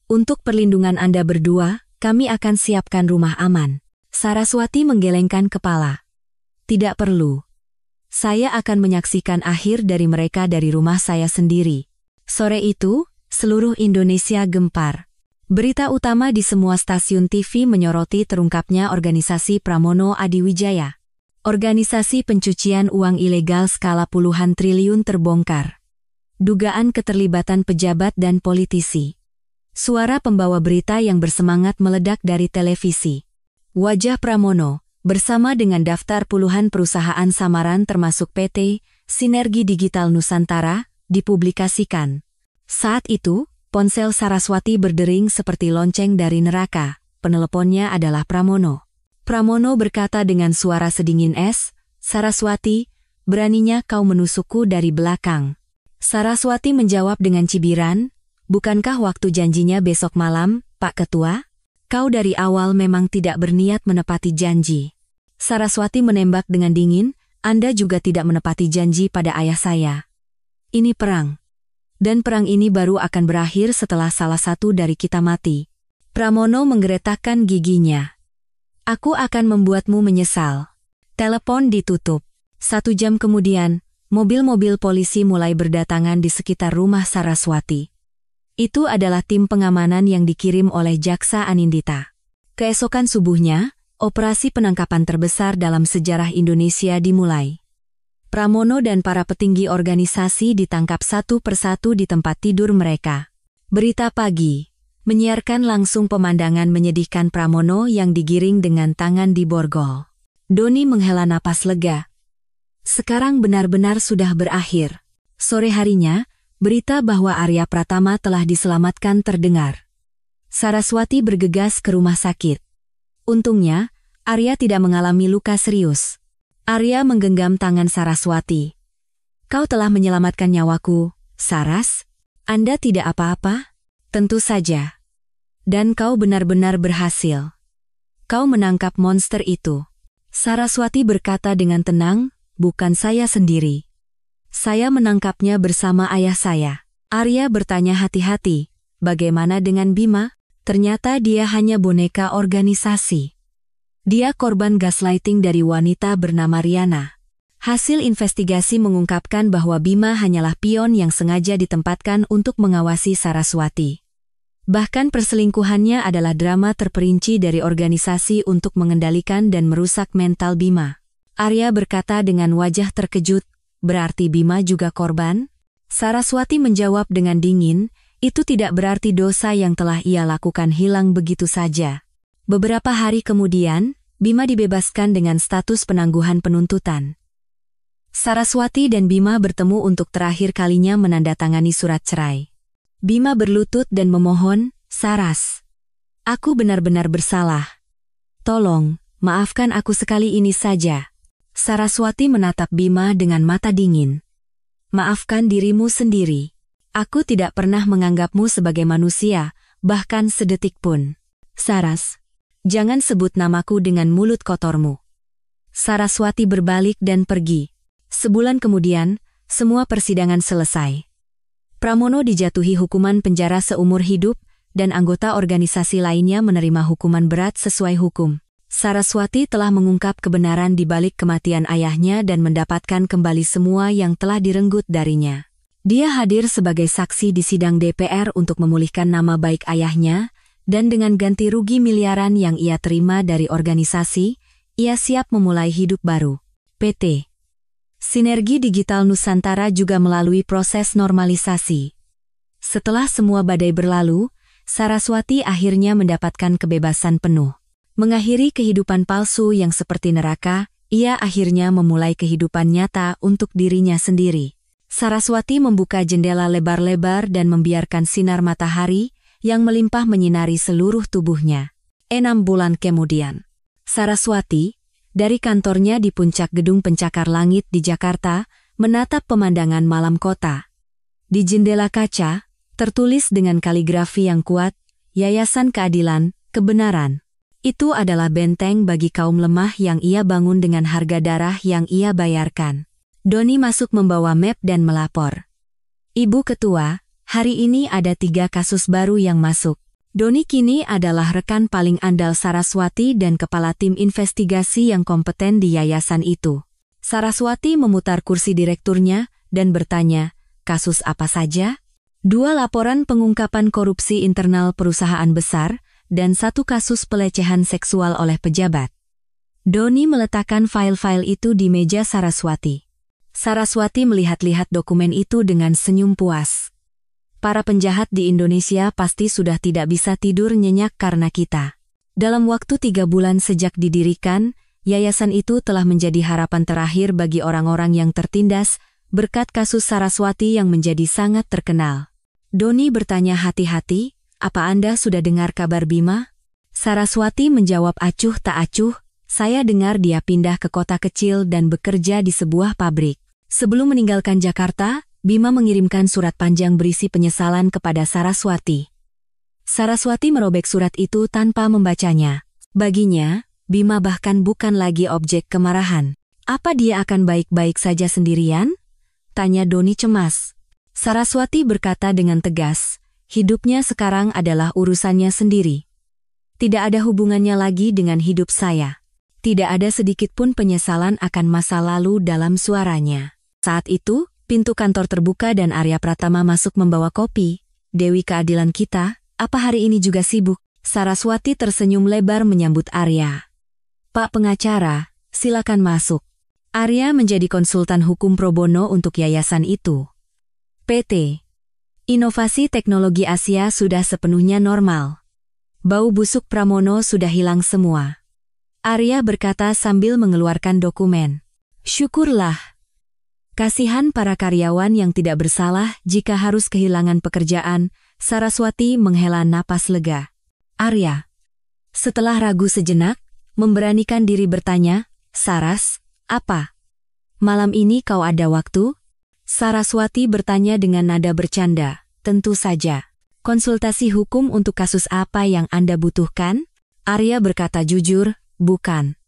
Untuk perlindungan Anda berdua, kami akan siapkan rumah aman. Saraswati menggelengkan kepala. Tidak perlu. Saya akan menyaksikan akhir dari mereka dari rumah saya sendiri. Sore itu, seluruh Indonesia gempar. Berita utama di semua stasiun TV menyoroti terungkapnya organisasi Pramono Adiwijaya. Organisasi pencucian uang ilegal skala puluhan triliun terbongkar. Dugaan keterlibatan pejabat dan politisi. Suara pembawa berita yang bersemangat meledak dari televisi. Wajah Pramono, bersama dengan daftar puluhan perusahaan samaran termasuk PT Sinergi Digital Nusantara, dipublikasikan. Saat itu, ponsel Saraswati berdering seperti lonceng dari neraka. Peneleponnya adalah Pramono. Pramono berkata dengan suara sedingin es, "Saraswati, beraninya kau menusukku dari belakang." Saraswati menjawab dengan cibiran, "Bukankah waktu janjinya besok malam, Pak Ketua? Kau dari awal memang tidak berniat menepati janji." Saraswati menembak dengan dingin, "Anda juga tidak menepati janji pada ayah saya. Ini perang. Dan perang ini baru akan berakhir setelah salah satu dari kita mati." Pramono menggeretakkan giginya. "Aku akan membuatmu menyesal." Telepon ditutup. 1 jam kemudian, mobil-mobil polisi mulai berdatangan di sekitar rumah Saraswati. Itu adalah tim pengamanan yang dikirim oleh Jaksa Anindita. Keesokan subuhnya, operasi penangkapan terbesar dalam sejarah Indonesia dimulai. Pramono dan para petinggi organisasi ditangkap satu persatu di tempat tidur mereka. Berita pagi menyiarkan langsung pemandangan menyedihkan Pramono yang digiring dengan tangan di borgol. Doni menghela napas lega. Sekarang benar-benar sudah berakhir. Sore harinya, berita bahwa Arya Pratama telah diselamatkan terdengar. Saraswati bergegas ke rumah sakit. Untungnya, Arya tidak mengalami luka serius. Arya menggenggam tangan Saraswati. "Kau telah menyelamatkan nyawaku, Saras. Anda tidak apa-apa?" "Tentu saja. Dan kau benar-benar berhasil. Kau menangkap monster itu." Saraswati berkata dengan tenang, "Bukan saya sendiri. Saya menangkapnya bersama ayah saya." Arya bertanya hati-hati, "Bagaimana dengan Bima?" Ternyata dia hanya boneka organisasi. Dia korban gaslighting dari wanita bernama Riana. Hasil investigasi mengungkapkan bahwa Bima hanyalah pion yang sengaja ditempatkan untuk mengawasi Saraswati. Bahkan perselingkuhannya adalah drama terperinci dari organisasi untuk mengendalikan dan merusak mental Bima. Arya berkata dengan wajah terkejut, "Berarti Bima juga korban?" Saraswati menjawab dengan dingin, "Itu tidak berarti dosa yang telah ia lakukan hilang begitu saja." Beberapa hari kemudian, Bima dibebaskan dengan status penangguhan penuntutan. Saraswati dan Bima bertemu untuk terakhir kalinya menandatangani surat cerai. Bima berlutut dan memohon, "Saras, aku benar-benar bersalah. Tolong, maafkan aku sekali ini saja." Saraswati menatap Bima dengan mata dingin. "Maafkan dirimu sendiri. Aku tidak pernah menganggapmu sebagai manusia, bahkan sedetik pun. Saras, jangan sebut namaku dengan mulut kotormu." Saraswati berbalik dan pergi. Sebulan kemudian, semua persidangan selesai. Pramono dijatuhi hukuman penjara seumur hidup, dan anggota organisasi lainnya menerima hukuman berat sesuai hukum. Saraswati telah mengungkap kebenaran di balik kematian ayahnya dan mendapatkan kembali semua yang telah direnggut darinya. Dia hadir sebagai saksi di sidang DPR untuk memulihkan nama baik ayahnya, dan dengan ganti rugi miliaran yang ia terima dari organisasi, ia siap memulai hidup baru. PT Sinergi Digital Nusantara juga melalui proses normalisasi. Setelah semua badai berlalu, Saraswati akhirnya mendapatkan kebebasan penuh. Mengakhiri kehidupan palsu yang seperti neraka, ia akhirnya memulai kehidupan nyata untuk dirinya sendiri. Saraswati membuka jendela lebar-lebar dan membiarkan sinar matahari yang melimpah menyinari seluruh tubuhnya. 6 bulan kemudian, Saraswati, dari kantornya di puncak gedung pencakar langit di Jakarta, menatap pemandangan malam kota. Di jendela kaca, tertulis dengan kaligrafi yang kuat, Yayasan Keadilan, Kebenaran. Itu adalah benteng bagi kaum lemah yang ia bangun dengan harga darah yang ia bayarkan. Doni masuk membawa map dan melapor. Ibu Ketua, hari ini ada 3 kasus baru yang masuk. Doni kini adalah rekan paling andal Saraswati dan kepala tim investigasi yang kompeten di yayasan itu. Saraswati memutar kursi direkturnya dan bertanya, kasus apa saja? 2 laporan pengungkapan korupsi internal perusahaan besar, dan 1 kasus pelecehan seksual oleh pejabat. Doni meletakkan file-file itu di meja Saraswati. Saraswati melihat-lihat dokumen itu dengan senyum puas. Para penjahat di Indonesia pasti sudah tidak bisa tidur nyenyak karena kita. Dalam waktu 3 bulan sejak didirikan, yayasan itu telah menjadi harapan terakhir bagi orang-orang yang tertindas berkat kasus Saraswati yang menjadi sangat terkenal. Doni bertanya hati-hati, apa Anda sudah dengar kabar Bima? Saraswati menjawab acuh tak acuh, saya dengar dia pindah ke kota kecil dan bekerja di sebuah pabrik. Sebelum meninggalkan Jakarta, Bima mengirimkan surat panjang berisi penyesalan kepada Saraswati. Saraswati merobek surat itu tanpa membacanya. Baginya, Bima bahkan bukan lagi objek kemarahan. Apa dia akan baik-baik saja sendirian? Tanya Doni cemas. Saraswati berkata dengan tegas, hidupnya sekarang adalah urusannya sendiri. Tidak ada hubungannya lagi dengan hidup saya. Tidak ada sedikit pun penyesalan akan masa lalu dalam suaranya. Saat itu, pintu kantor terbuka dan Arya Pratama masuk membawa kopi. Dewi keadilan kita, apa hari ini juga sibuk? Saraswati tersenyum lebar menyambut Arya. Pak pengacara, silakan masuk. Arya menjadi konsultan hukum pro bono untuk yayasan itu. PT Inovasi Teknologi Asia sudah sepenuhnya normal. Bau busuk Pramono sudah hilang semua. Arya berkata sambil mengeluarkan dokumen. Syukurlah. Kasihan para karyawan yang tidak bersalah jika harus kehilangan pekerjaan, Saraswati menghela napas lega. Arya, setelah ragu sejenak, memberanikan diri bertanya, Saras, apa? Malam ini kau ada waktu? Saraswati bertanya dengan nada bercanda, tentu saja. Konsultasi hukum untuk kasus apa yang Anda butuhkan? Arya berkata jujur, bukan.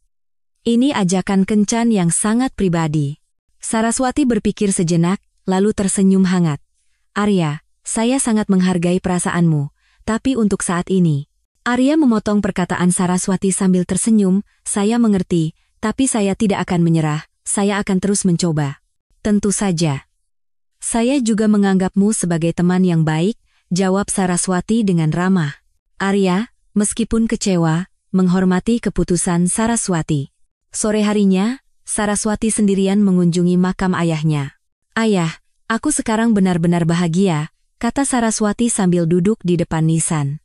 Ini ajakan kencan yang sangat pribadi. Saraswati berpikir sejenak, lalu tersenyum hangat. Arya, saya sangat menghargai perasaanmu, tapi untuk saat ini. Arya memotong perkataan Saraswati sambil tersenyum, saya mengerti, tapi saya tidak akan menyerah, saya akan terus mencoba. Tentu saja. Saya juga menganggapmu sebagai teman yang baik, jawab Saraswati dengan ramah. Arya, meskipun kecewa, menghormati keputusan Saraswati. Sore harinya, Saraswati sendirian mengunjungi makam ayahnya. Ayah, aku sekarang benar-benar bahagia, kata Saraswati sambil duduk di depan nisan.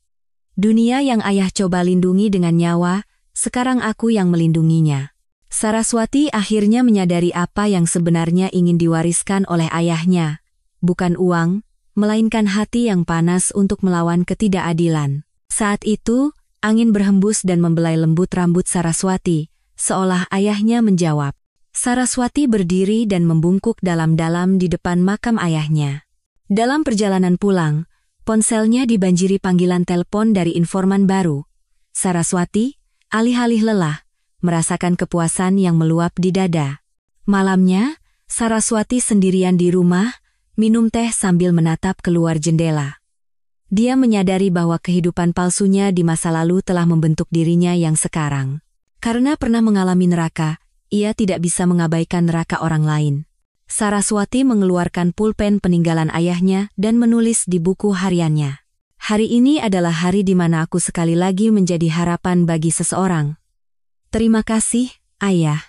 Dunia yang ayah coba lindungi dengan nyawa, sekarang aku yang melindunginya. Saraswati akhirnya menyadari apa yang sebenarnya ingin diwariskan oleh ayahnya. Bukan uang, melainkan hati yang panas untuk melawan ketidakadilan. Saat itu, angin berhembus dan membelai lembut rambut Saraswati, seolah ayahnya menjawab. Saraswati berdiri dan membungkuk dalam-dalam di depan makam ayahnya. Dalam perjalanan pulang, ponselnya dibanjiri panggilan telepon dari informan baru. Saraswati, alih-alih lelah, merasakan kepuasan yang meluap di dada. Malamnya, Saraswati sendirian di rumah, minum teh sambil menatap keluar jendela. Dia menyadari bahwa kehidupan palsunya di masa lalu telah membentuk dirinya yang sekarang. Karena pernah mengalami neraka, ia tidak bisa mengabaikan neraka orang lain. Saraswati mengeluarkan pulpen peninggalan ayahnya dan menulis di buku hariannya. Hari ini adalah hari di mana aku sekali lagi menjadi harapan bagi seseorang. Terima kasih, Ayah.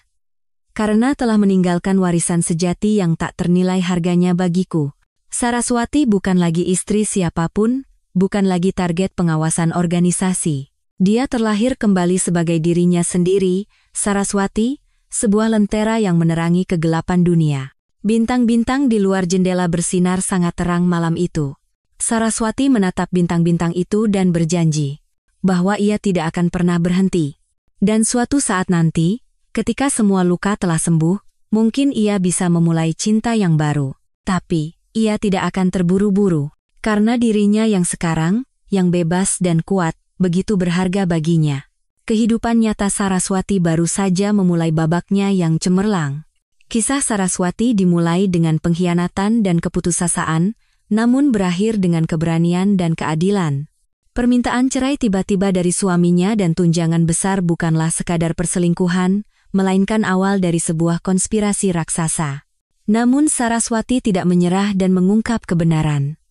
Karena telah meninggalkan warisan sejati yang tak ternilai harganya bagiku. Saraswati bukan lagi istri siapapun, bukan lagi target pengawasan organisasi. Dia terlahir kembali sebagai dirinya sendiri, Saraswati, sebuah lentera yang menerangi kegelapan dunia. Bintang-bintang di luar jendela bersinar sangat terang malam itu. Saraswati menatap bintang-bintang itu dan berjanji bahwa ia tidak akan pernah berhenti. Dan suatu saat nanti, ketika semua luka telah sembuh, mungkin ia bisa memulai cinta yang baru. Tapi, ia tidak akan terburu-buru. Karena dirinya yang sekarang, yang bebas dan kuat, begitu berharga baginya. Kehidupan nyata Saraswati baru saja memulai babaknya yang cemerlang. Kisah Saraswati dimulai dengan pengkhianatan dan keputusasaan, namun berakhir dengan keberanian dan keadilan. Permintaan cerai tiba-tiba dari suaminya dan tunjangan besar bukanlah sekadar perselingkuhan, melainkan awal dari sebuah konspirasi raksasa. Namun Saraswati tidak menyerah dan mengungkap kebenaran.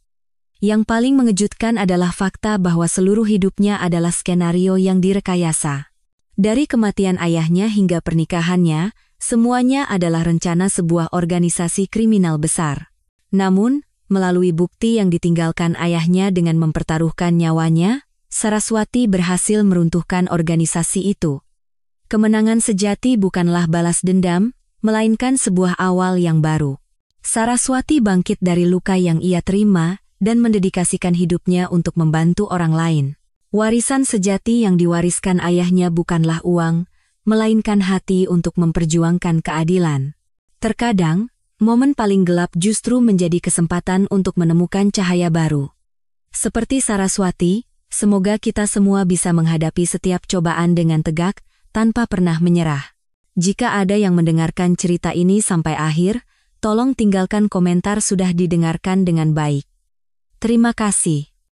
Yang paling mengejutkan adalah fakta bahwa seluruh hidupnya adalah skenario yang direkayasa. Dari kematian ayahnya hingga pernikahannya, semuanya adalah rencana sebuah organisasi kriminal besar. Namun, melalui bukti yang ditinggalkan ayahnya dengan mempertaruhkan nyawanya, Saraswati berhasil meruntuhkan organisasi itu. Kemenangan sejati bukanlah balas dendam, melainkan sebuah awal yang baru. Saraswati bangkit dari luka yang ia terima dan mendedikasikan hidupnya untuk membantu orang lain. Warisan sejati yang diwariskan ayahnya bukanlah uang, melainkan hati untuk memperjuangkan keadilan. Terkadang, momen paling gelap justru menjadi kesempatan untuk menemukan cahaya baru. Seperti Saraswati, semoga kita semua bisa menghadapi setiap cobaan dengan tegak, tanpa pernah menyerah. Jika ada yang mendengarkan cerita ini sampai akhir, tolong tinggalkan komentar sudah didengarkan dengan baik. Terima kasih.